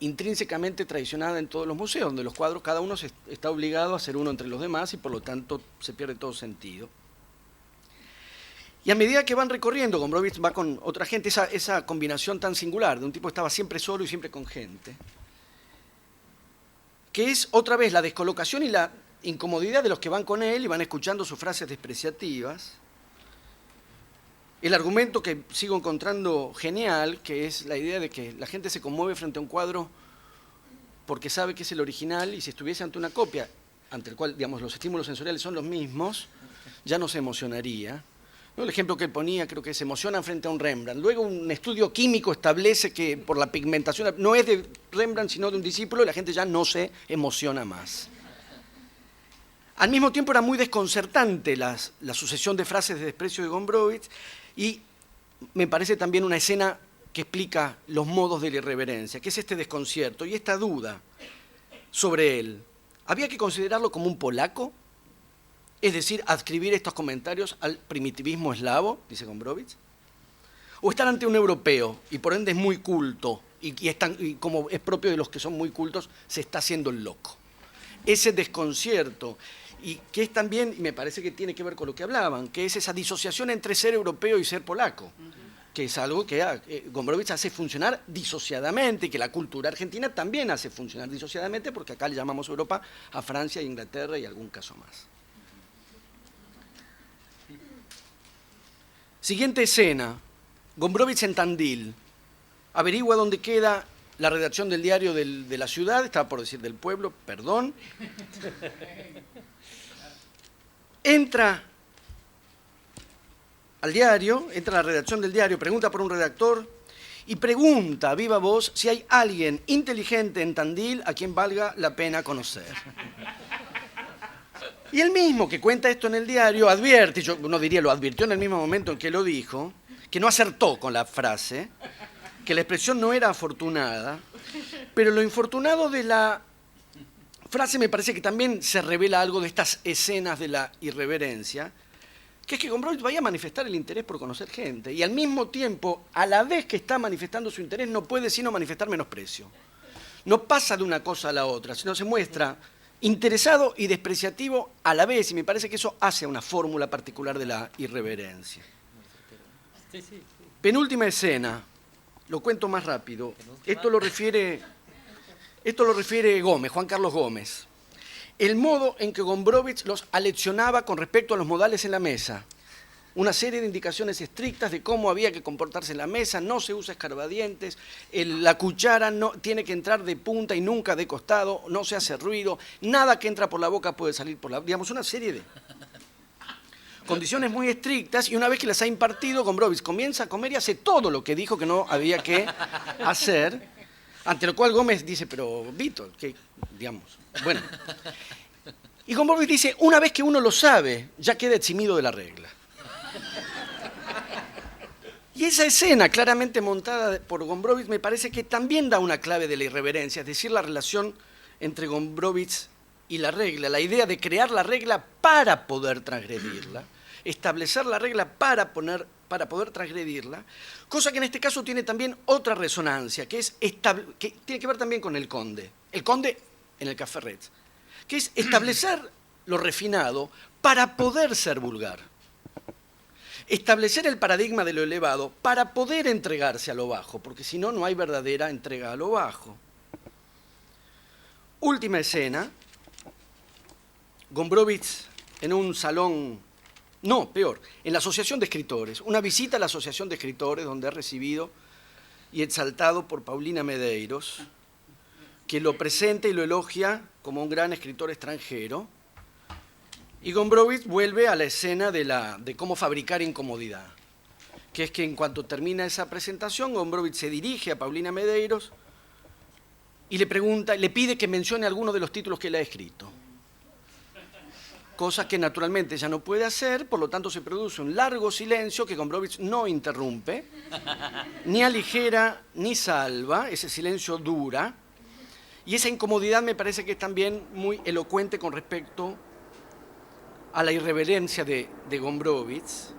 intrínsecamente tradicionada en todos los museos, donde los cuadros, cada uno está obligado a ser uno entre los demás y por lo tanto se pierde todo sentido. Y a medida que van recorriendo, Gombrowicz va con otra gente, esa combinación tan singular de un tipo que estaba siempre solo y siempre con gente, que es otra vez la descolocación y la incomodidad de los que van con él y van escuchando sus frases despreciativas. El argumento que sigo encontrando genial, que es la idea de que la gente se conmueve frente a un cuadro porque sabe que es el original y si estuviese ante una copia, ante el cual, digamos, los estímulos sensoriales son los mismos, ya no se emocionaría. ¿No? El ejemplo que él ponía, creo que se emocionan frente a un Rembrandt. Luego un estudio químico establece que por la pigmentación, no es de Rembrandt sino de un discípulo, y la gente ya no se emociona más. Al mismo tiempo era muy desconcertante la sucesión de frases de desprecio de Gombrowicz, y me parece también una escena que explica los modos de la irreverencia, que es este desconcierto y esta duda sobre él. ¿Había que considerarlo como un polaco? Es decir, adscribir estos comentarios al primitivismo eslavo, dice Gombrowicz. ¿O estar ante un europeo y por ende es muy culto y como es propio de los que son muy cultos, se está haciendo el loco? Ese desconcierto, y que es también, y me parece que tiene que ver con lo que hablaban, que es esa disociación entre ser europeo y ser polaco, que es algo que Gombrowicz hace funcionar disociadamente, y que la cultura argentina también hace funcionar disociadamente, porque acá le llamamos Europa a Francia, Inglaterra y algún caso más. Siguiente escena, Gombrowicz en Tandil. Averigua dónde queda la redacción del diario de la ciudad, estaba por decir del pueblo, perdón. Entra al diario, entra a la redacción del diario, pregunta por un redactor y pregunta a viva voz si hay alguien inteligente en Tandil a quien valga la pena conocer. Y él mismo que cuenta esto en el diario advierte, yo no diría lo advirtió en el mismo momento en que lo dijo, que no acertó con la frase, que la expresión no era afortunada, pero lo infortunado de la frase me parece que también se revela algo de estas escenas de la irreverencia, que es que Gombrowicz vaya a manifestar el interés por conocer gente y al mismo tiempo, a la vez que está manifestando su interés, no puede sino manifestar menosprecio. No pasa de una cosa a la otra, sino se muestra interesado y despreciativo a la vez, y me parece que eso hace una fórmula particular de la irreverencia. Penúltima escena, lo cuento más rápido, esto lo refiere Gómez, Juan Carlos Gómez. El modo en que Gombrowicz los aleccionaba con respecto a los modales en la mesa. Una serie de indicaciones estrictas de cómo había que comportarse en la mesa, no se usa escarbadientes, la cuchara no, tiene que entrar de punta y nunca de costado, no se hace ruido, nada que entra por la boca puede salir por la boca, digamos, una serie de condiciones muy estrictas, y una vez que las ha impartido, Gombrowicz comienza a comer y hace todo lo que dijo que no había que hacer, ante lo cual Gómez dice, pero Víctor, ¿qué? Digamos, bueno. Y Gombrowicz dice, una vez que uno lo sabe, ya queda eximido de la regla. Y esa escena claramente montada por Gombrowicz me parece que también da una clave de la irreverencia, es decir, la relación entre Gombrowicz y la regla, la idea de crear la regla para poder transgredirla, establecer la regla para poder transgredirla, cosa que en este caso tiene también otra resonancia, que tiene que ver también con el conde en el Café Retz, que es establecer lo refinado para poder ser vulgar. Establecer el paradigma de lo elevado para poder entregarse a lo bajo, porque si no, no hay verdadera entrega a lo bajo. Última escena, Gombrowicz en un salón, no, peor, en la Asociación de Escritores, una visita a la Asociación de Escritores donde es recibido y exaltado por Paulina Medeiros, que lo presenta y lo elogia como un gran escritor extranjero. Y Gombrowicz vuelve a la escena de cómo fabricar incomodidad, que es que en cuanto termina esa presentación, Gombrowicz se dirige a Paulina Medeiros y le pide que mencione alguno de los títulos que él ha escrito. Cosa que naturalmente ya no puede hacer, por lo tanto se produce un largo silencio que Gombrowicz no interrumpe, ni aligera ni salva, ese silencio dura, y esa incomodidad me parece que es también muy elocuente con respecto a la irreverencia de Gombrowicz,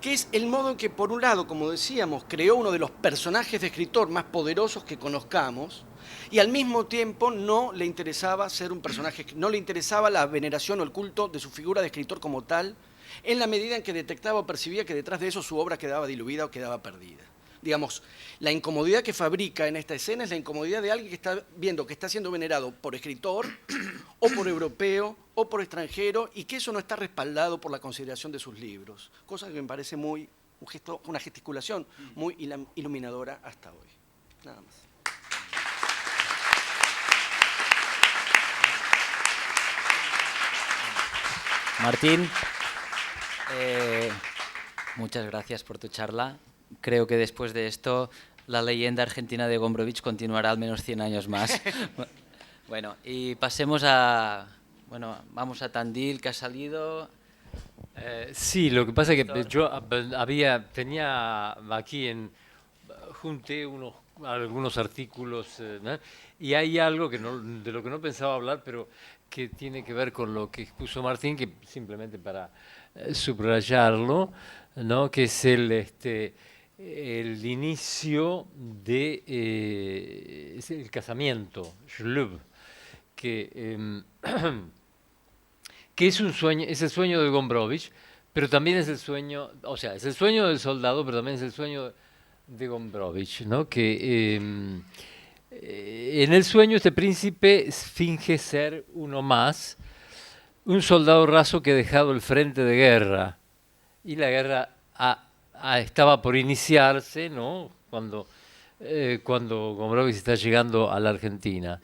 que es el modo en que, por un lado, como decíamos, creó uno de los personajes de escritor más poderosos que conozcamos, y al mismo tiempo no le interesaba ser un personaje, no le interesaba la veneración o el culto de su figura de escritor como tal, en la medida en que detectaba o percibía que detrás de eso su obra quedaba diluida o quedaba perdida. Digamos, la incomodidad que fabrica en esta escena es la incomodidad de alguien que está viendo que está siendo venerado por escritor, o por europeo, o por extranjero, y que eso no está respaldado por la consideración de sus libros. Cosa que me parece muy, una gesticulación muy iluminadora hasta hoy. Nada más. Martín, muchas gracias por tu charla. Creo que después de esto la leyenda argentina de Gombrowicz continuará al menos 100 años más. Bueno, y pasemos a... Bueno, vamos a Tandil, que ha salido. Sí, lo que pasa es que yo tenía aquí junté algunos artículos, ¿no? Y hay algo de lo que no pensaba hablar, pero que tiene que ver con lo que expuso Martín, que simplemente para subrayarlo, ¿no? Que es el inicio de es el casamiento, Schlub, que que es un sueño, es el sueño de Gombrowicz, pero también es el sueño, o sea, es el sueño del soldado, pero también es el sueño de Gombrowicz, ¿no? Que en el sueño este príncipe finge ser uno más, un soldado raso que ha dejado el frente de guerra, y la guerra estaba por iniciarse, ¿no? Cuando Gombrowicz está llegando a la Argentina.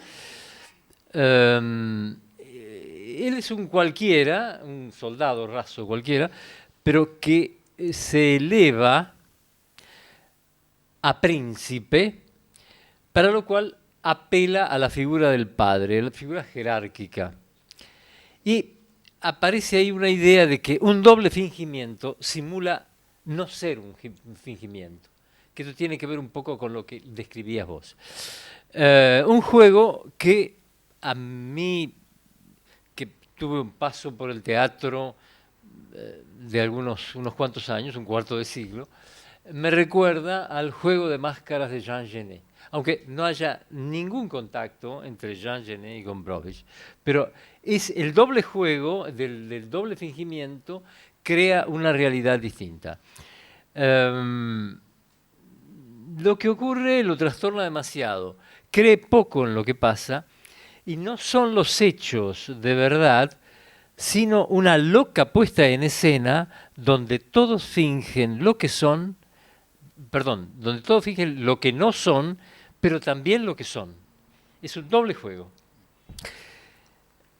Él es un cualquiera, un soldado raso cualquiera, pero que se eleva a príncipe, para lo cual apela a la figura del padre, la figura jerárquica. Y aparece ahí una idea de que un doble fingimiento simula no ser un fingimiento, que eso tiene que ver un poco con lo que describías vos. Un juego que a mí, que tuve un paso por el teatro de unos cuantos años, un cuarto de siglo, me recuerda al juego de máscaras de Jean Genet, aunque no haya ningún contacto entre Jean Genet y Gombrowicz, pero es el doble juego del doble fingimiento crea una realidad distinta. Lo que ocurre lo trastorna demasiado, cree poco en lo que pasa, y no son los hechos de verdad, sino una loca puesta en escena donde todos fingen lo que son, donde todos fingen lo que no son, pero también lo que son. Es un doble juego.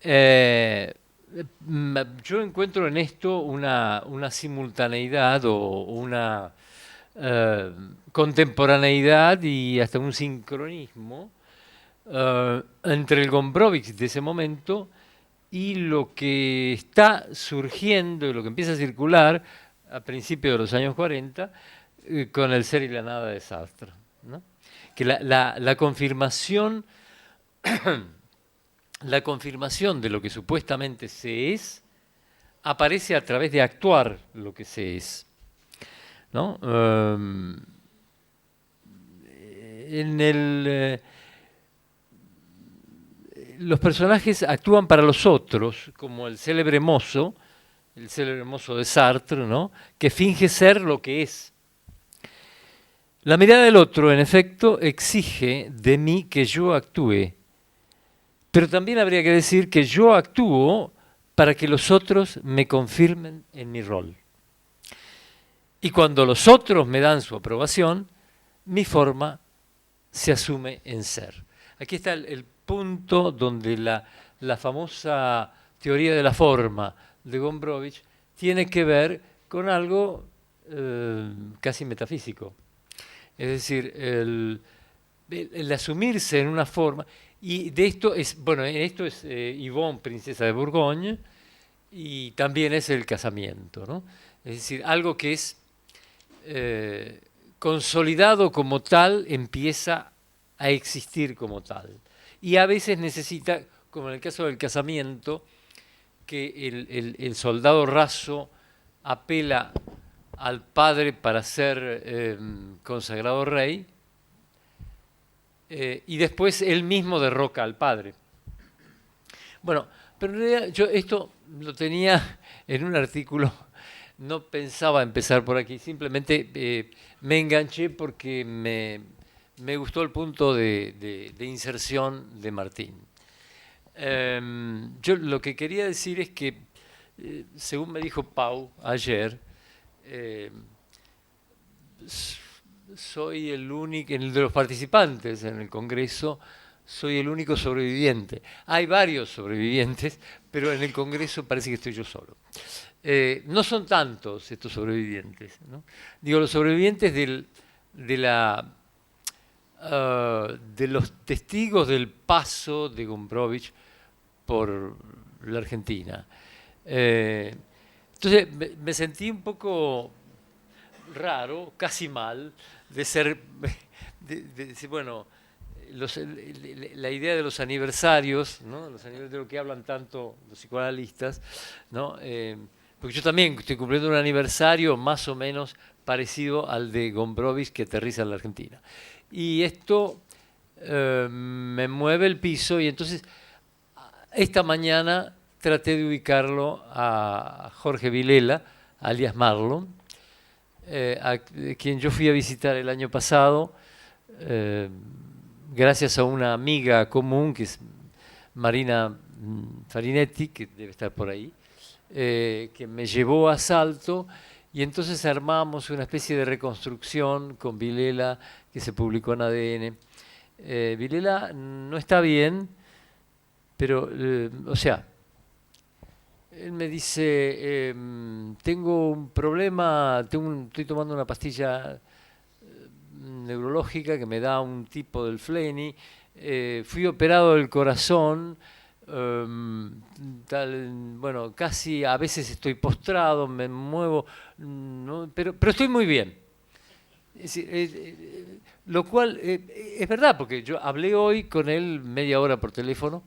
Yo encuentro en esto una simultaneidad o una contemporaneidad y hasta un sincronismo entre el Gombrowicz de ese momento y lo que está surgiendo, lo que empieza a circular a principios de los años 40 con el ser y la nada de Sartre, ¿no? Que la confirmación la confirmación de lo que supuestamente se es aparece a través de actuar lo que se es, ¿no? Los personajes actúan para los otros, como el célebre mozo de Sartre, ¿no? Que finge ser lo que es. La mirada del otro, en efecto, exige de mí que yo actúe, pero también habría que decir que yo actúo para que los otros me confirmen en mi rol. Y cuando los otros me dan su aprobación, mi forma se asume en ser. Aquí está el punto donde la famosa teoría de la forma de Gombrowicz tiene que ver con algo casi metafísico. Es decir, el asumirse en una forma, y de esto es, bueno, esto es Yvonne, princesa de Bourgogne, y también es el casamiento, ¿no? Es decir, algo que es consolidado como tal empieza a existir como tal. Y a veces necesita, como en el caso del casamiento, que el soldado raso apela al padre para ser consagrado rey, y después él mismo derroca al padre. Bueno, pero en realidad yo esto lo tenía en un artículo, no pensaba empezar por aquí, simplemente me enganché porque me gustó el punto de inserción de Martín. Yo lo que quería decir es que, según me dijo Pau ayer, soy el único, de los participantes en el Congreso, soy el único sobreviviente. Hay varios sobrevivientes, pero en el Congreso parece que estoy yo solo. No son tantos estos sobrevivientes, ¿no? Digo, los sobrevivientes de los testigos del paso de Gombrowicz por la Argentina. Entonces me sentí un poco raro, casi mal, de ser, de decir, bueno, la idea de los aniversarios, ¿no? Los aniversarios de lo que hablan tanto los psicoanalistas, ¿no? Porque yo también estoy cumpliendo un aniversario más o menos parecido al de Gombrowicz que aterriza en la Argentina. Y esto me mueve el piso y entonces esta mañana traté de ubicarlo a Jorge Vilela, alias Marlon, a quien yo fui a visitar el año pasado, gracias a una amiga común que es Marina Farinetti, que debe estar por ahí, que me llevó a Salto y entonces armamos una especie de reconstrucción con Vilela que se publicó en ADN. Vilela no está bien, pero, o sea, él me dice, tengo un problema, estoy tomando una pastilla neurológica que me da un tipo del Fleni, fui operado del corazón, bueno, casi a veces estoy postrado, me muevo, ¿no? pero estoy muy bien. Es decir, lo cual es verdad, porque yo hablé hoy con él media hora por teléfono.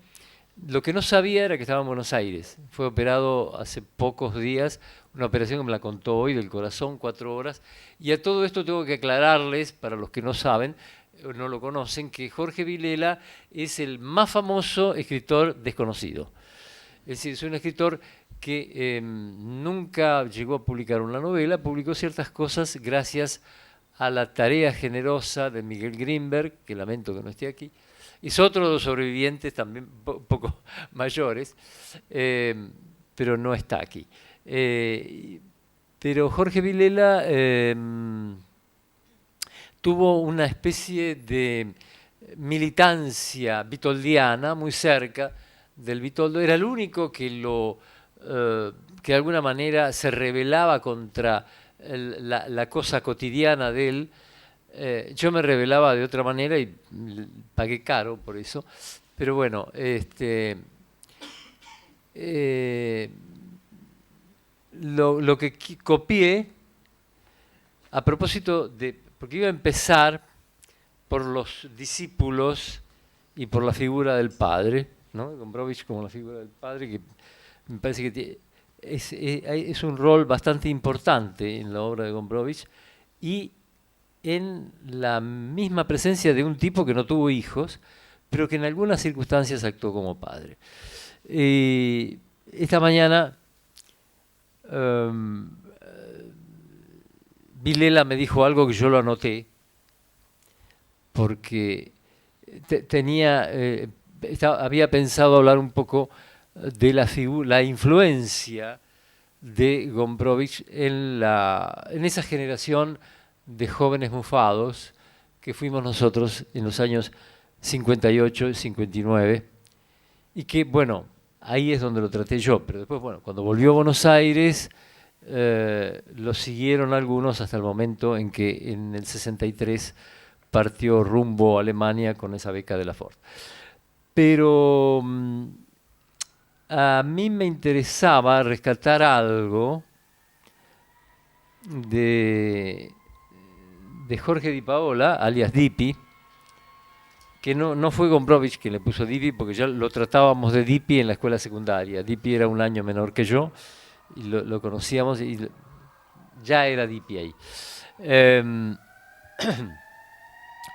Lo que no sabía era que estaba en Buenos Aires. Fue operado hace pocos días, una operación que me la contó hoy del corazón, 4 horas. Y a todo esto tengo que aclararles, para los que no saben, o no lo conocen, que Jorge Vilela es el más famoso escritor desconocido. Es decir, es un escritor que nunca llegó a publicar una novela, publicó ciertas cosas gracias a la tarea generosa de Miguel Grinberg, que lamento que no esté aquí. Es otro de los sobrevivientes, también un poco mayores, pero no está aquí. Pero Jorge Vilela tuvo una especie de militancia vitoldiana muy cerca del Vitoldo. Era el único que que de alguna manera se rebelaba contra la cosa cotidiana de él. Yo me rebelaba de otra manera y pagué caro por eso, pero bueno, lo que copié a propósito porque iba a empezar por los discípulos y por la figura del padre, ¿no? Gombrowicz como la figura del padre, que me parece que es un rol bastante importante en la obra de Gombrowicz, y en la misma presencia de un tipo que no tuvo hijos, pero que en algunas circunstancias actuó como padre. Esta mañana Vilela me dijo algo que yo lo anoté, porque había pensado hablar un poco de la influencia de Gombrowicz en esa generación de jóvenes mufados que fuimos nosotros en los años 58 y 59, y que, bueno, ahí es donde lo traté yo, pero después, bueno, cuando volvió a Buenos Aires, lo siguieron algunos hasta el momento en que en el 63 partió rumbo a Alemania con esa beca de la Ford. Pero a mí me interesaba rescatar algo de Jorge Di Paola, alias Dipi, que no fue Gombrowicz quien le puso Dipi, porque ya lo tratábamos de Dipi en la escuela secundaria. Dipi era un año menor que yo, y lo conocíamos, y ya era Dipi ahí.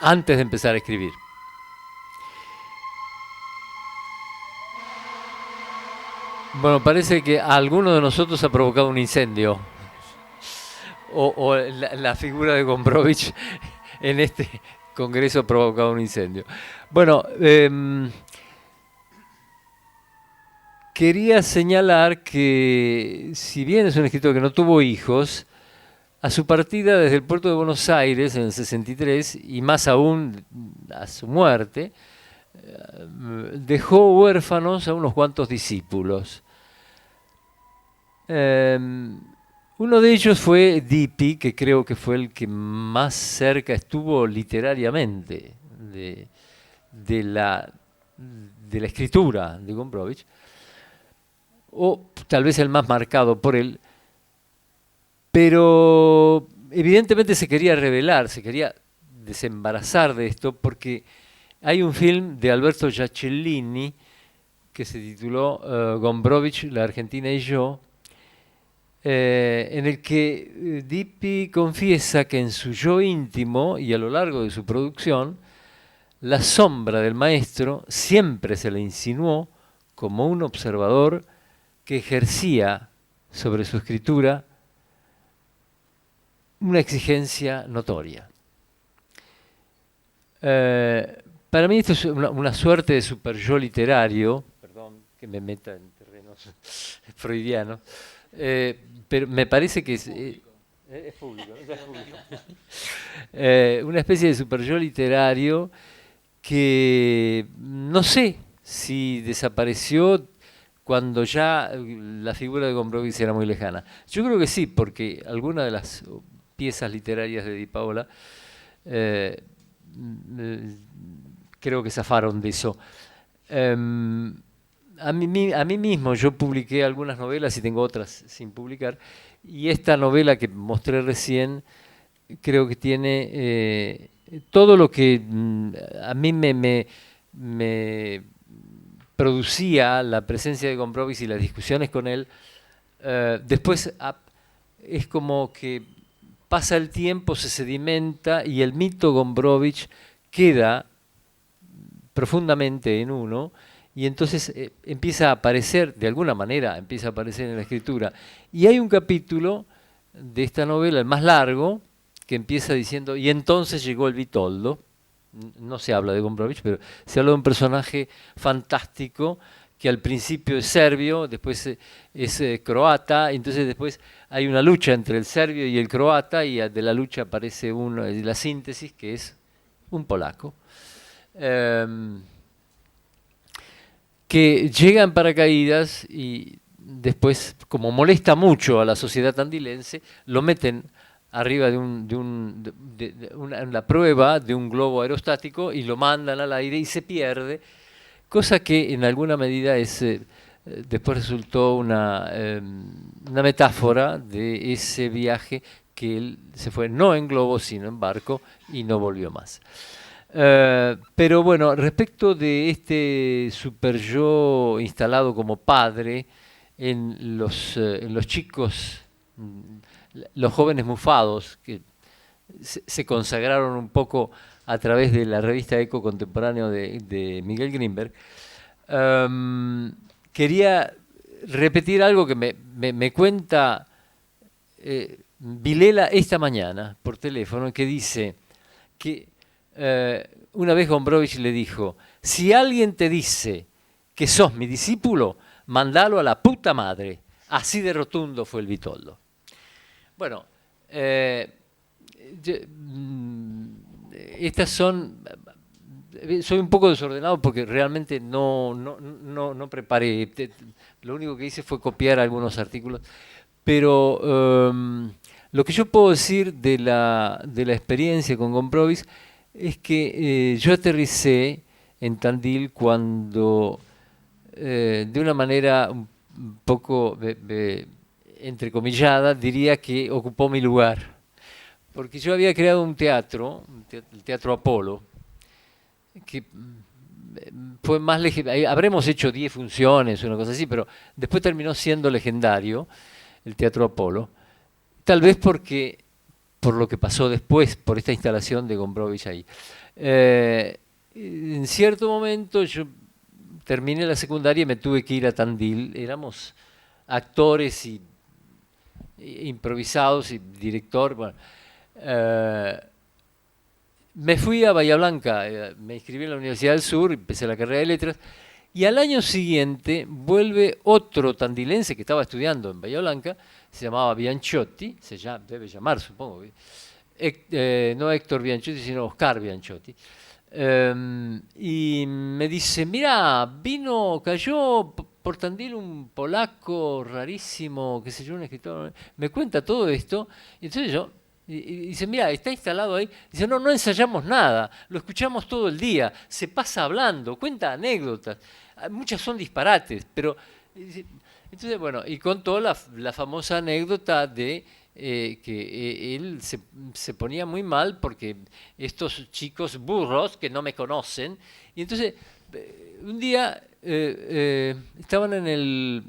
Antes de empezar a escribir. Bueno, parece que a alguno de nosotros ha provocado un incendio. O la figura de Gombrowicz en este congreso ha provocado un incendio. Bueno, quería señalar que, si bien es un escritor que no tuvo hijos, a su partida desde el puerto de Buenos Aires en el 63, y más aún a su muerte, dejó huérfanos a unos cuantos discípulos. Uno de ellos fue Dipi, que creo que fue el que más cerca estuvo literariamente de la escritura de Gombrowicz, o tal vez el más marcado por él, pero evidentemente se quería revelar, se quería desembarazar de esto, porque hay un film de Alberto Giacellini que se tituló Gombrowicz, la Argentina y yo, en el que Dipi confiesa que en su yo íntimo y a lo largo de su producción, la sombra del maestro siempre se le insinuó como un observador que ejercía sobre su escritura una exigencia notoria. Para mí esto es una suerte de super yo literario, perdón que me meta en terrenos freudianos, pero me parece que es público, es público. Una especie de super yo literario que no sé si desapareció cuando ya la figura de Gombrowicz era muy lejana. Yo creo que sí, porque algunas de las piezas literarias de Di Paola creo que zafaron de eso. A mí mismo yo publiqué algunas novelas y tengo otras sin publicar, y esta novela que mostré recién creo que tiene todo lo que a mí me producía la presencia de Gombrowicz y las discusiones con él. Después es como que pasa el tiempo, se sedimenta y el mito Gombrowicz queda profundamente en uno, y entonces empieza a aparecer, de alguna manera empieza a aparecer en la escritura. Y hay un capítulo de esta novela, el más largo, que empieza diciendo, y entonces llegó el Vitoldo. No se habla de Gombrowicz, pero se habla de un personaje fantástico que al principio es serbio, después es croata, entonces después hay una lucha entre el serbio y el croata, y de la lucha aparece la síntesis, que es un polaco, que llega en paracaídas y después, como molesta mucho a la sociedad tandilense, lo meten arriba de la prueba de un globo aerostático y lo mandan al aire y se pierde, cosa que en alguna medida después resultó una metáfora de ese viaje, que él se fue no en globo sino en barco y no volvió más. Pero bueno, respecto de este super yo instalado como padre en los chicos, los jóvenes mufados, que se consagraron un poco a través de la revista Eco Contemporáneo de Miguel Grinberg, quería repetir algo que me cuenta Vilela esta mañana por teléfono, que dice que una vez Gombrowicz le dijo: si alguien te dice que sos mi discípulo, mandalo a la puta madre. Así de rotundo fue el Vitoldo. Bueno, estas son... Soy un poco desordenado porque realmente no preparé. Lo único que hice fue copiar algunos artículos. Pero lo que yo puedo decir de la experiencia con Gombrowicz es que yo aterricé en Tandil cuando, de una manera un poco entrecomillada, diría que ocupó mi lugar. Porque yo había creado un teatro, el Teatro Apolo, que fue más legendario. Habremos hecho 10 funciones, una cosa así, pero después terminó siendo legendario el Teatro Apolo. Tal vez por lo que pasó después, por esta instalación de Gombrowicz ahí. En cierto momento yo terminé la secundaria y me tuve que ir a Tandil. Éramos actores y improvisados y director. Bueno, me fui a Bahía Blanca, me inscribí en la Universidad del Sur, empecé la carrera de letras, y al año siguiente vuelve otro tandilense que estaba estudiando en Bahía Blanca, se llamaba Bianchotti, debe llamar, supongo, no Héctor Bianchotti, sino Oscar Bianchotti. Y me dice, mira, cayó por Tandil un polaco rarísimo, qué sé yo, un escritor, me cuenta todo esto, y entonces yo, y dice, mira, está instalado ahí, dice, no ensayamos nada, lo escuchamos todo el día, se pasa hablando, cuenta anécdotas, muchas son disparates, pero, entonces, bueno, y contó la famosa anécdota de que él se ponía muy mal porque estos chicos burros que no me conocen, y entonces un día estaban en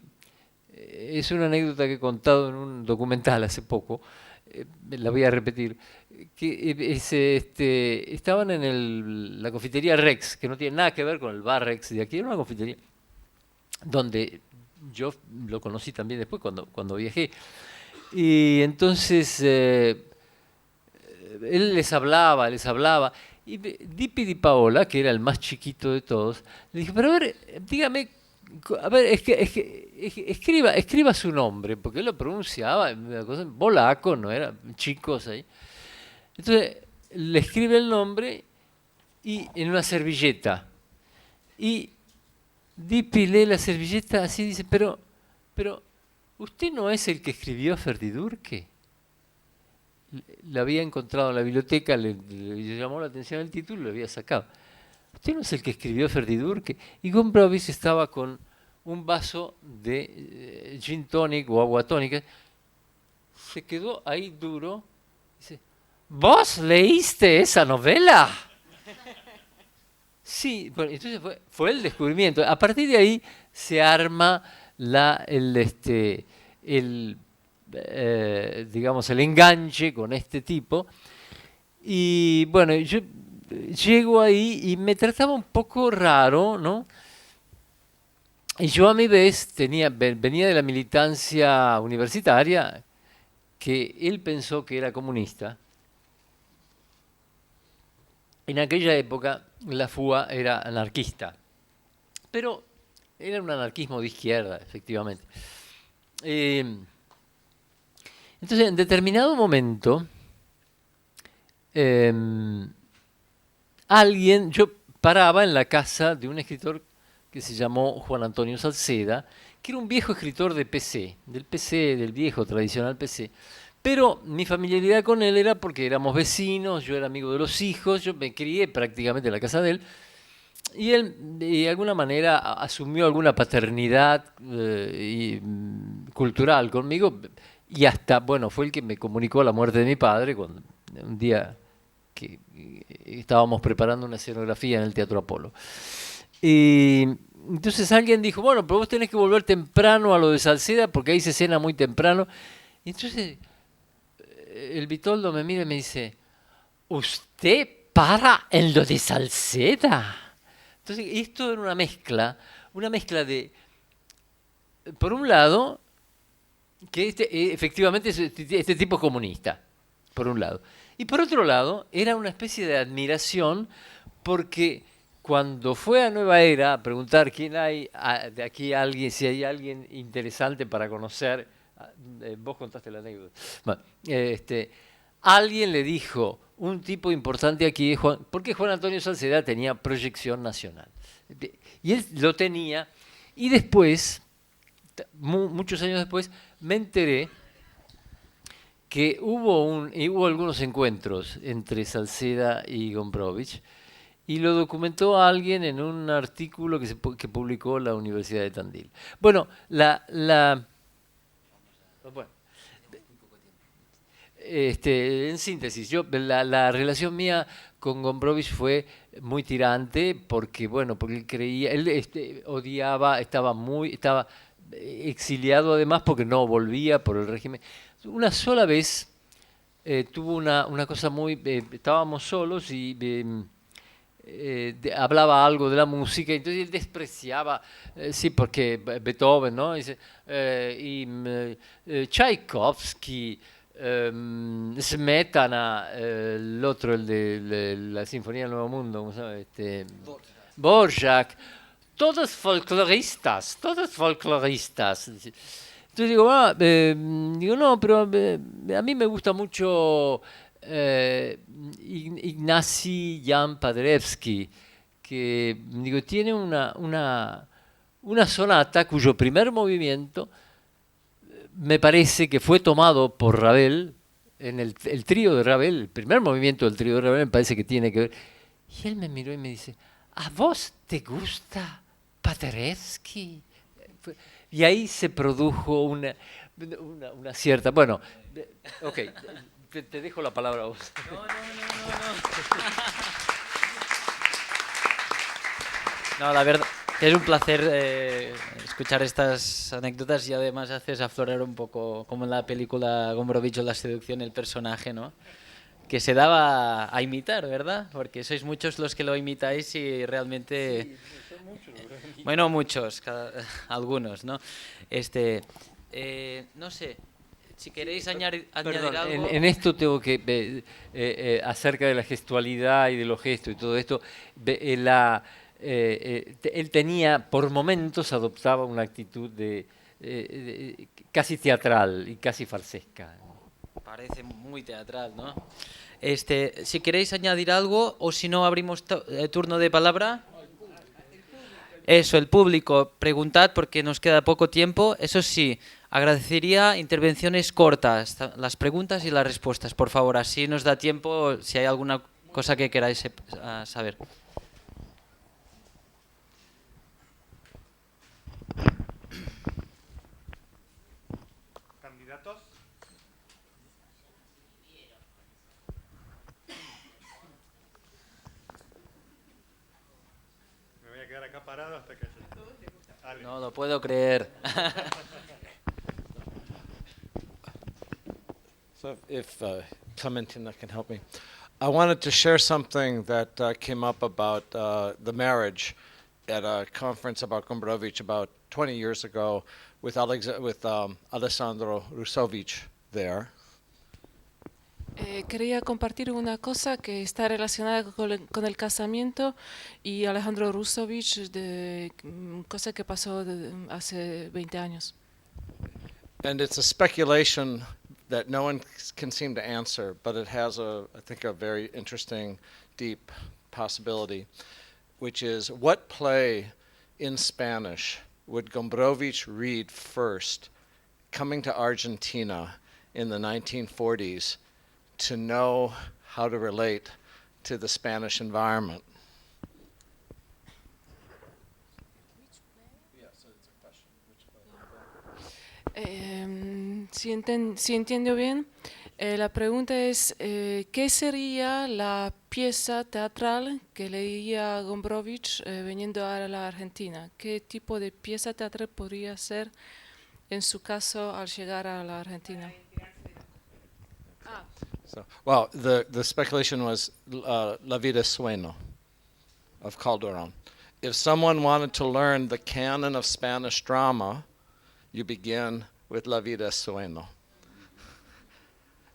es una anécdota que he contado en un documental hace poco, la voy a repetir, que estaban en la confitería Rex, que no tiene nada que ver con el bar Rex de aquí, era una confitería donde yo lo conocí también después cuando viajé. Y entonces él les hablaba, y Dipi Di Paola, que era el más chiquito de todos, le dijo, pero a ver, dígame, a ver, escriba su nombre, porque él lo pronunciaba una cosa en polaco, no eran chicos ahí. Entonces le escribe el nombre y en una servilleta. Y Dipi lee la servilleta así y dice, pero ¿usted no es el que escribió Ferdidurque? La había encontrado en la biblioteca, le llamó la atención el título y lo había sacado. ¿Usted no es el que escribió Ferdidurque? Y Gombrowicz estaba con un vaso de gin tonic o agua tónica. Se quedó ahí duro. Dice, ¿vos leíste esa novela? Sí, bueno, entonces fue el descubrimiento. A partir de ahí se arma digamos, el enganche con este tipo. Y bueno, yo llego ahí y me trataba un poco raro, ¿no? Y yo a mi vez venía de la militancia universitaria, que él pensó que era comunista. En aquella época la FUA era anarquista, pero era un anarquismo de izquierda, efectivamente. Entonces, en determinado momento, yo paraba en la casa de un escritor que se llamó Juan Antonio Salceda, que era un viejo escritor de PC, del viejo tradicional PC. Pero mi familiaridad con él era porque éramos vecinos, yo era amigo de los hijos, yo me crié prácticamente en la casa de él, y él de alguna manera asumió alguna paternidad cultural conmigo, y hasta, bueno, fue el que me comunicó la muerte de mi padre, cuando un día que estábamos preparando una escenografía en el Teatro Apolo. Y entonces alguien dijo, bueno, pero vos tenés que volver temprano a lo de Salceda, porque ahí se cena muy temprano. Y entonces el Vitoldo me mira y me dice, ¿usted para en lo de Salceda? Entonces esto era una mezcla de, por un lado, que efectivamente este tipo es comunista, por un lado. Y por otro lado, era una especie de admiración, porque cuando fue a Nueva Era a preguntar quién hay de aquí si hay alguien interesante para conocer, vos contaste la anécdota. Bueno, alguien le dijo, un tipo importante aquí es porque Juan Antonio Salceda tenía proyección nacional. Y él lo tenía, y después, muchos años después, me enteré que hubo algunos encuentros entre Salceda y Gombrowicz, y lo documentó alguien en un artículo que publicó la Universidad de Tandil. Bueno, en síntesis, la relación mía con Gombrowicz fue muy tirante porque él creía, odiaba, estaba exiliado además porque no volvía por el régimen. Una sola vez tuvo una cosa estábamos solos y hablaba algo de la música, entonces él despreciaba, sí, porque Beethoven, ¿no? Dice, Tchaikovsky, Smetana, el otro, el de la Sinfonía del Nuevo Mundo, ¿cómo se llama? Borjak, todos folcloristas, todos folcloristas. Entonces digo, digo no, pero a mí me gusta mucho Ignacy Jan Paderewski, que digo, tiene una sonata cuyo primer movimiento me parece que fue tomado por Ravel, en el trío de Ravel, el primer movimiento del trío de Ravel me parece que tiene que ver. Y él me miró y me dice, ¿a vos te gusta Paderewski? Y ahí se produjo una cierta... Bueno, ok, te dejo la palabra a vos. No. No, la verdad, es un placer escuchar estas anécdotas y además haces aflorar un poco, como en la película Gombrowicz o La seducción, el personaje, ¿no? Que se daba a imitar, ¿verdad? Porque sois muchos los que lo imitáis y realmente... Sí, son muchos. Bueno, muchos, algunos, ¿no? No sé, si queréis añadir Perdón, algo... en esto tengo que... acerca de la gestualidad y de los gestos y todo esto, él tenía, por momentos, adoptaba una actitud casi teatral y casi farsesca. Parece muy teatral, ¿no? Si queréis añadir algo o si no abrimos turno de palabra. Eso, el público, preguntad porque nos queda poco tiempo. Eso sí, agradecería intervenciones cortas, las preguntas y las respuestas, por favor. Así nos da tiempo si hay alguna cosa que queráis saber. ¿Candidatos? Me voy a quedar acá parado hasta que... Ale. No lo puedo creer. So if Clementina can help me. I wanted to share something that came up about the marriage at a conference about Gombrowicz about 20 years ago with Alessandro Rusovich there. Quería compartir una cosa que está relacionada con el casamiento y Alejandro Rusovich, de cosa que pasó hace 20 años. And it's a speculation that no one can seem to answer, but it has I think a very interesting, deep possibility, which is what play in Spanish would Gombrowicz read first coming to Argentina in the 1940s to know how to relate to the Spanish environment? Si entiendo bien, la pregunta es, ¿qué sería la pieza teatral que leía Gombrowicz viniendo a la Argentina? ¿Qué tipo de pieza teatral podría ser en su caso al llegar a la Argentina? So, well, the speculation was La Vida es Sueño of Calderón. If someone wanted to learn the canon of Spanish drama, you begin with La Vida es Sueño.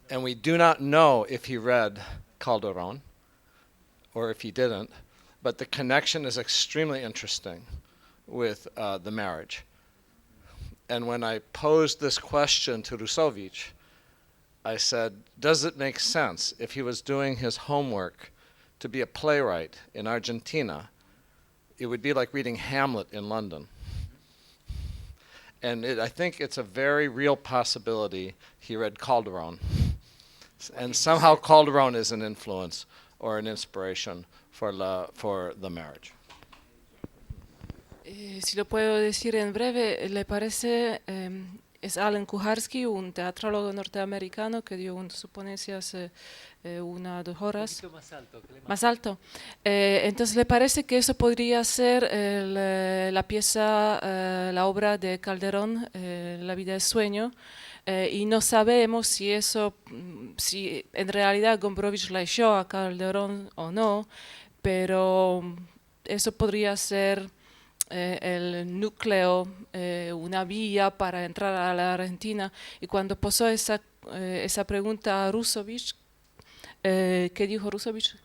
And we do not know if he read Calderón or if he didn't, but the connection is extremely interesting with the marriage. And when I posed this question to Rusovich, I said, does it make sense if he was doing his homework to be a playwright in Argentina? It would be like reading Hamlet in London. And I think it's a very real possibility he read Calderón. And somehow Calderón is an influence or an inspiration for the marriage. Si lo puedo decir en breve, ¿le parece? Es Alan Kucharski, un teatrólogo norteamericano que dio su ponencia hace 1 o 2 horas. Un poquito más alto. Más alto. Entonces, ¿le parece que eso podría ser la pieza, la obra de Calderón, La vida es sueño? Y no sabemos si en realidad Gombrowicz leyó a Calderón o no, pero eso podría ser el núcleo, una vía para entrar a la Argentina. Y cuando posó esa pregunta a Rusovich, ¿qué dijo Rusovich?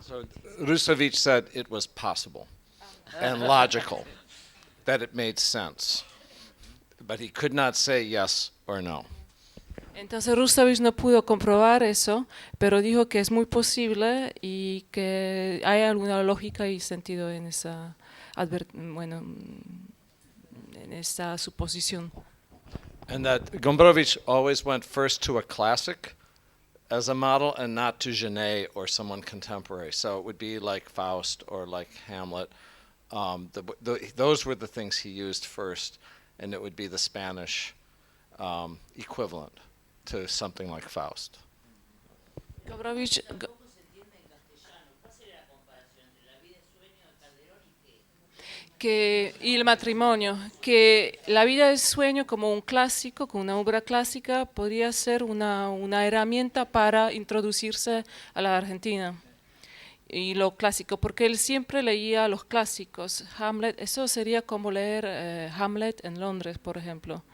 So Rusevich said it was possible and logical, that it made sense, but he could not say yes or no. Entonces Rusovich no pudo comprobar eso, pero dijo que es muy posible y que hay alguna lógica y sentido en esa, en esa suposición. And that Gombrowicz always went first to a classic as a model and not to Genet or someone contemporary. So it would be like Faust or like Hamlet. Those were the things he used first, and it would be the Spanish equivalent to something like Faust. Gombrowicz, y el matrimonio, que la vida es sueño como un clásico, como una obra clásica, podría ser una herramienta para introducirse a la Argentina. Y lo clásico, porque él siempre leía los clásicos. Hamlet, eso sería como leer Hamlet en Londres, por ejemplo.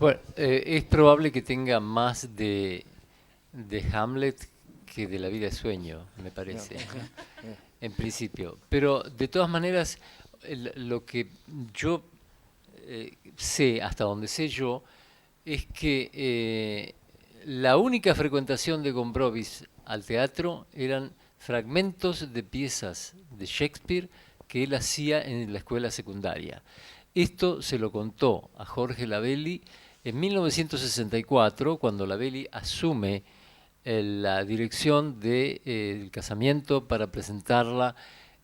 Bueno, es probable que tenga más de Hamlet que de La vida es sueño, me parece, en principio. Pero de todas maneras, lo que yo sé, hasta donde sé yo, es que la única frecuentación de Gombrowicz al teatro eran fragmentos de piezas de Shakespeare que él hacía en la escuela secundaria. Esto se lo contó a Jorge Lavelli en 1964, cuando Lavelli asume la dirección del casamiento para presentarla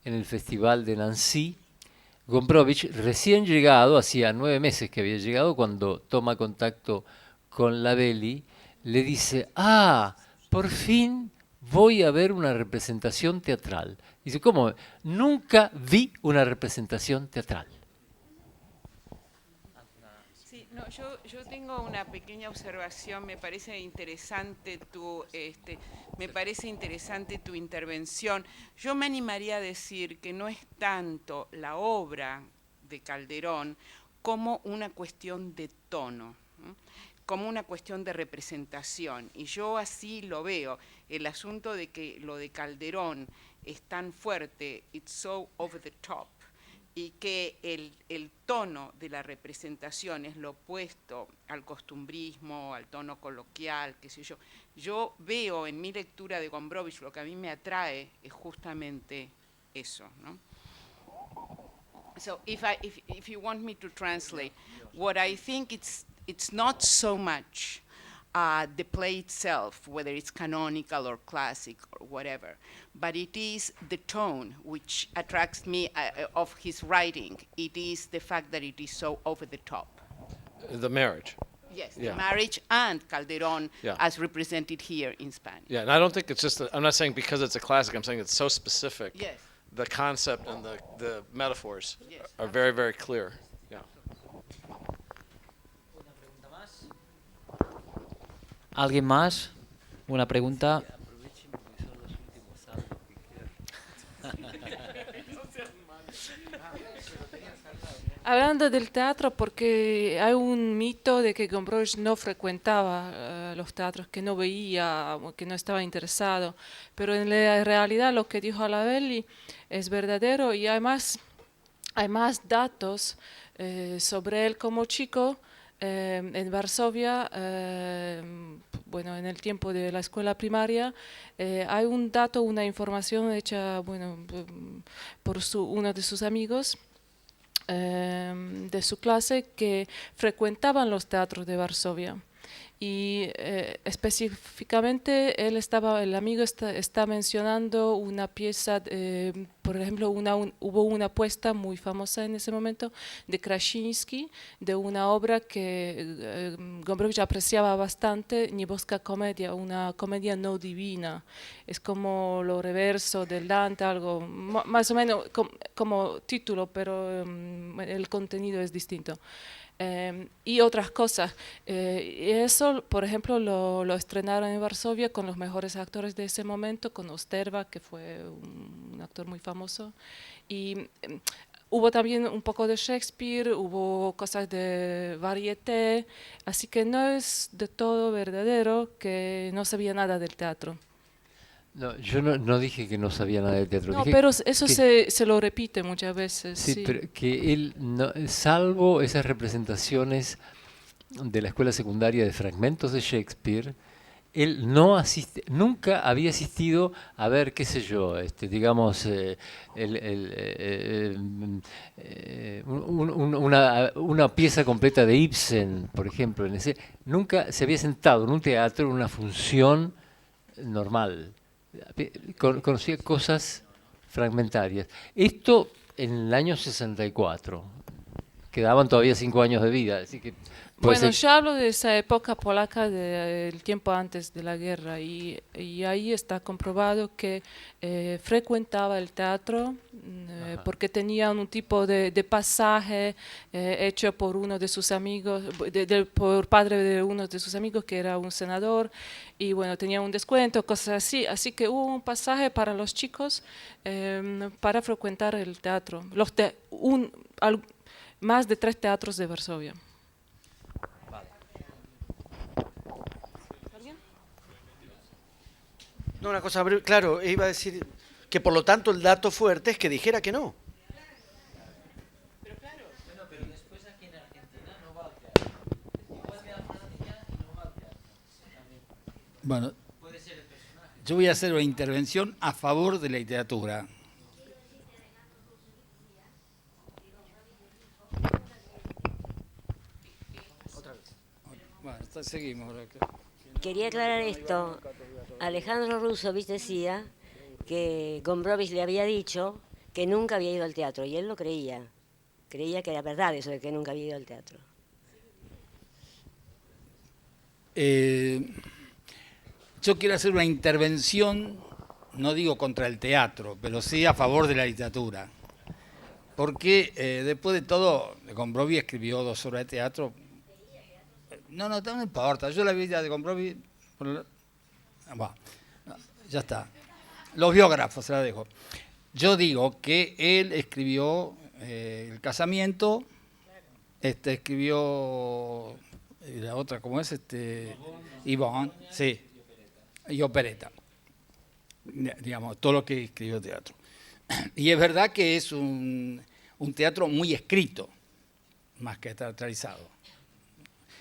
en el Festival de Nancy. Gombrowicz, recién llegado, hacía 9 meses que había llegado, cuando toma contacto con Lavelli, le dice: ah, por fin voy a ver una representación teatral. Dice: ¿cómo? Nunca vi una representación teatral. Sí, no, yo tengo una pequeña observación. Me parece interesante tu intervención. Yo me animaría a decir que no es tanto la obra de Calderón como una cuestión de tono, ¿no?, como una cuestión de representación. Y yo así lo veo. El asunto de que lo de Calderón es tan fuerte, it's so over the top, y que el tono de la representación es lo opuesto al costumbrismo, al tono coloquial, qué sé yo. Yo veo en mi lectura de Gombrowicz, lo que a mí me atrae es justamente eso, ¿no? So if you want me to translate, what I think it's not so much the play itself, whether it's canonical or classic or whatever, but it is the tone which attracts me of his writing. It is the fact that it is so over the top. The marriage. Yes, Yeah. the marriage and Calderón, Yeah. as represented here in Spanish. Yeah, and I don't think it's just, I'm not saying because it's a classic, I'm saying it's so specific. Yes. The concept and the metaphors Yes, are very, very clear. Yeah. ¿Alguien más? ¿Una pregunta? Hablando del teatro, porque hay un mito de que Gombrowicz no frecuentaba los teatros, que no veía, que no estaba interesado, pero en la realidad lo que dijo Lavelli es verdadero, y además hay más datos sobre él como chico. En Varsovia, bueno, en el tiempo de la escuela primaria, hay un dato, una información hecha, bueno, por uno de sus amigos de su clase, que frecuentaban los teatros de Varsovia. Y específicamente el amigo está mencionando una pieza, por ejemplo, hubo una puesta muy famosa en ese momento de Krasiński, de una obra que Gombrowicz apreciaba bastante, Niebowska Komedia, una comedia no divina. Es como lo reverso del Dante, algo más o menos como título, pero el contenido es distinto. y otras cosas. Y eso, por ejemplo, lo estrenaron en Varsovia con los mejores actores de ese momento, con Osterva, que fue un actor muy famoso. Y hubo también un poco de Shakespeare, hubo cosas de varieté, así que no es de todo verdadero que no sabía nada del teatro. No, yo no dije que no sabía nada del teatro. No, dije pero eso que, se lo repite muchas veces. sí, Sí. pero que él, salvo esas representaciones de la escuela secundaria de fragmentos de Shakespeare, él nunca había asistido a ver, qué sé yo, digamos, una pieza completa de Ibsen, por ejemplo. Nunca se había sentado en un teatro, en una función normal. Conocía cosas fragmentarias. Esto en el año 64. Quedaban todavía 5 años de vida, así que Bueno, yo hablo de esa época polaca del tiempo antes de la guerra y ahí está comprobado que frecuentaba el teatro porque tenía un tipo de pasaje hecho por uno de sus amigos, por padre de uno de sus amigos que era un senador y bueno, tenía un descuento, cosas así. Así que hubo un pasaje para los chicos para frecuentar el teatro. Más de 3 teatros de Varsovia. No, una cosa breve, claro, iba a decir que por lo tanto el dato fuerte es que dijera que no. Pero después aquí en Argentina no va al teatro. Vuelve a Francia y no va al teatro. Bueno, Puede ser el personaje. yo voy a hacer una intervención a favor de la literatura. Bueno, seguimos. Quería aclarar esto. Alejandro Rusovich decía que Gombrowicz le había dicho que nunca había ido al teatro y él lo creía. Creía que era verdad eso de que nunca había ido al teatro. Yo quiero hacer una intervención, no digo contra el teatro, pero sí a favor de la literatura. Porque después de todo, Gombrowicz escribió 2 obras de teatro. No importa. Yo la vida de Gombrowicz, bueno, ya está. Los biógrafos se la dejo. Yo digo que él escribió El casamiento, escribió la otra, ¿cómo es? Yvonne, sí, y opereta. Digamos, todo lo que escribió teatro. Y es verdad que es un teatro muy escrito, más que teatralizado.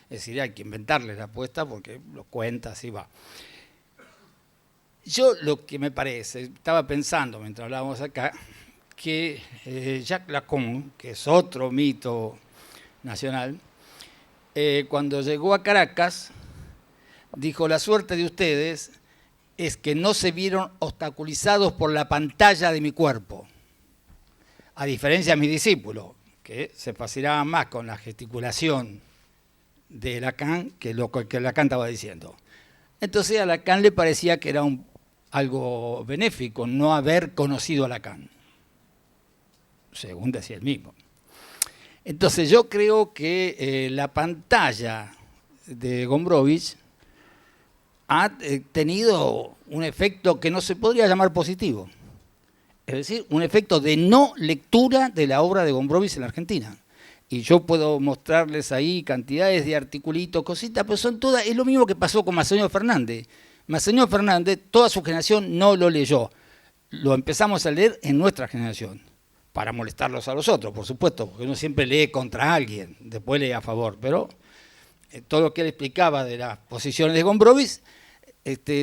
Es decir, hay que inventarle la apuesta porque lo cuenta, así va. Yo lo que me parece, estaba pensando mientras hablábamos acá, que Jacques Lacan, que es otro mito nacional, cuando llegó a Caracas, dijo: la suerte de ustedes es que no se vieron obstaculizados por la pantalla de mi cuerpo, a diferencia de mis discípulos, que se fascinaban más con la gesticulación de Lacan que lo que Lacan estaba diciendo. Entonces a Lacan le parecía que era algo benéfico no haber conocido a Lacan, según decía él mismo. Entonces yo creo que la pantalla de Gombrowicz ha tenido un efecto que no se podría llamar positivo, es decir, un efecto de no lectura de la obra de Gombrowicz en la Argentina. Y yo puedo mostrarles ahí cantidades de articulitos, cositas, pero son todas, es lo mismo que pasó con Macedonio Fernández. Macedonio Fernández, toda su generación no lo leyó. Lo empezamos a leer en nuestra generación, para molestarlos a los otros, por supuesto, porque uno siempre lee contra alguien, después lee a favor, pero todo lo que él explicaba de las posiciones de Gombrowicz,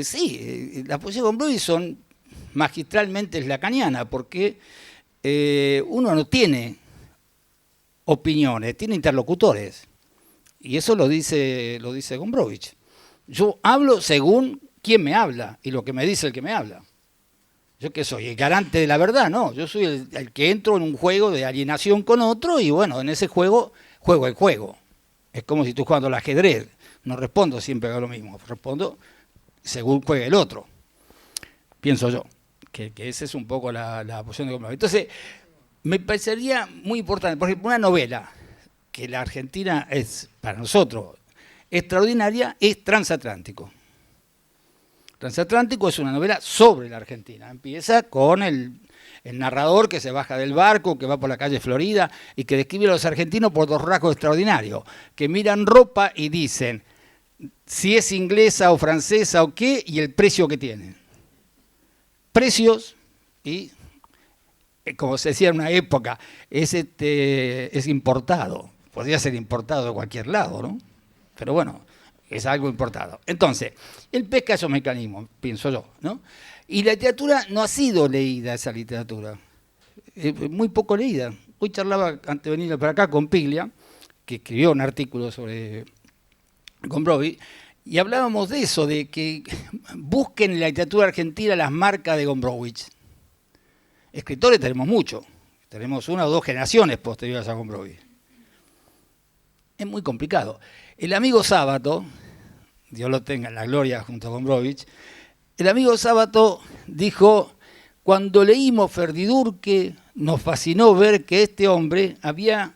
sí, las posiciones de Gombrowicz son magistralmente lacanianas, porque uno no tiene opiniones, tiene interlocutores, y eso lo dice Gombrowicz. Yo hablo según quién me habla y lo que me dice el que me habla. ¿Yo qué soy? ¿El garante de la verdad? No, yo soy el que entro en un juego de alienación con otro y bueno, en ese juego, juego el juego. Es como si estoy jugando al ajedrez. No respondo siempre a lo mismo, respondo según juegue el otro. Pienso yo, que esa es un poco la posición de Gombrowicz. Entonces, me parecería muy importante, por ejemplo, una novela que la Argentina es, para nosotros, extraordinaria, es Transatlántico. Transatlántico es una novela sobre la Argentina. Empieza con el narrador que se baja del barco, que va por la calle Florida y que describe a los argentinos por dos rasgos extraordinarios, que miran ropa y dicen si es inglesa o francesa o qué y el precio que tienen. Precios y, como se decía en una época, es importado. Podría ser importado de cualquier lado, ¿no? Pero bueno, es algo importado. Entonces, él pesca esos mecanismos, pienso yo, ¿no? Y la literatura no ha sido leída, esa literatura. Muy poco leída. Hoy charlaba, antes de venir para acá, con Piglia, que escribió un artículo sobre Gombrowicz, y hablábamos de eso, de que busquen en la literatura argentina las marcas de Gombrowicz. Escritores tenemos muchos. Tenemos una o dos generaciones posteriores a Gombrowicz. Es muy complicado. El amigo Sábato, Dios lo tenga en la gloria junto a Gombrowicz, el amigo Sábato dijo, cuando leímos Ferdidurque, nos fascinó ver que este hombre había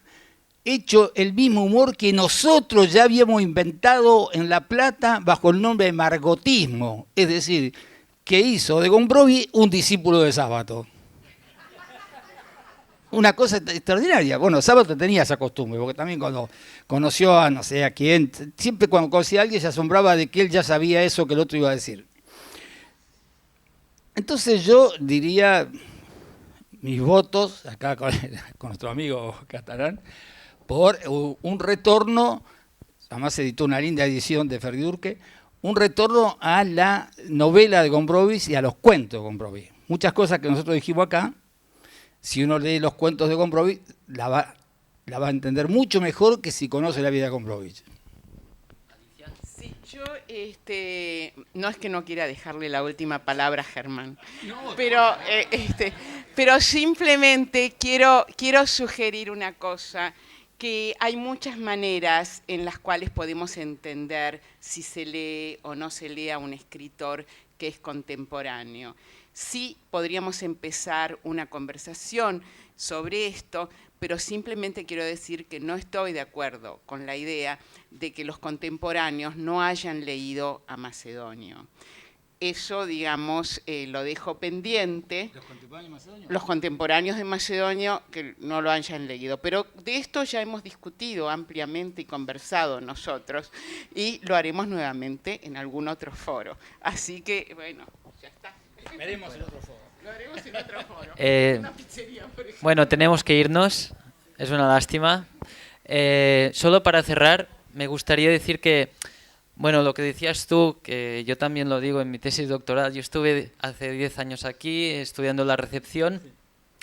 hecho el mismo humor que nosotros ya habíamos inventado en La Plata bajo el nombre de margotismo, es decir, que hizo de Gombrowicz un discípulo de Sábato. Una cosa extraordinaria. Bueno, Sábato tenía esa costumbre, porque también cuando conoció a no sé a quién, siempre cuando conocía a alguien se asombraba de que él ya sabía eso que el otro iba a decir. Entonces yo diría mis votos, acá con nuestro amigo catalán, por un retorno, además se editó una linda edición de Ferdidurque, un retorno a la novela de Gombrowicz y a los cuentos de Gombrowicz. Muchas cosas que nosotros dijimos acá, si uno lee los cuentos de Gombrowicz, la va a entender mucho mejor que si conoce la vida de Gombrowicz. Sí, yo no es que no quiera dejarle la última palabra a Germán, pero simplemente quiero sugerir una cosa, que hay muchas maneras en las cuales podemos entender si se lee o no se lee a un escritor que es contemporáneo. Sí podríamos empezar una conversación sobre esto, pero simplemente quiero decir que no estoy de acuerdo con la idea de que los contemporáneos no hayan leído a Macedonio. Eso, digamos, lo dejo pendiente. ¿Los contemporáneos de Macedonio? Los contemporáneos de Macedonio que no lo hayan leído. Pero de esto ya hemos discutido ampliamente y conversado nosotros, y lo haremos nuevamente en algún otro foro. Así que, bueno, ya está. Veremos en otro foro. Lo haremos en otro foro. Una pizzería, por ejemplo. Bueno, tenemos que irnos. Es una lástima. Solo para cerrar, me gustaría decir que, bueno, lo que decías tú, que yo también lo digo en mi tesis doctoral, yo estuve hace 10 años aquí estudiando la recepción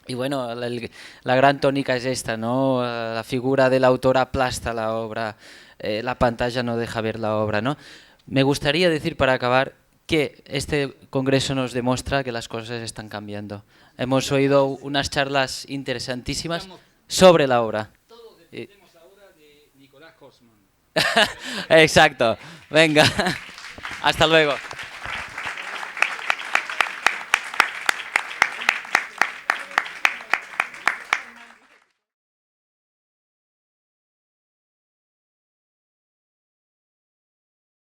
y bueno, la gran tónica es esta, ¿no? La figura del autor aplasta la obra, la pantalla no deja ver la obra, ¿no? Me gustaría decir para acabar que este congreso nos demuestra que las cosas están cambiando. Hemos oído unas charlas interesantísimas sobre la obra. Todos dependemos ahora de Nicolás Cosman. Exacto. Venga. Hasta luego.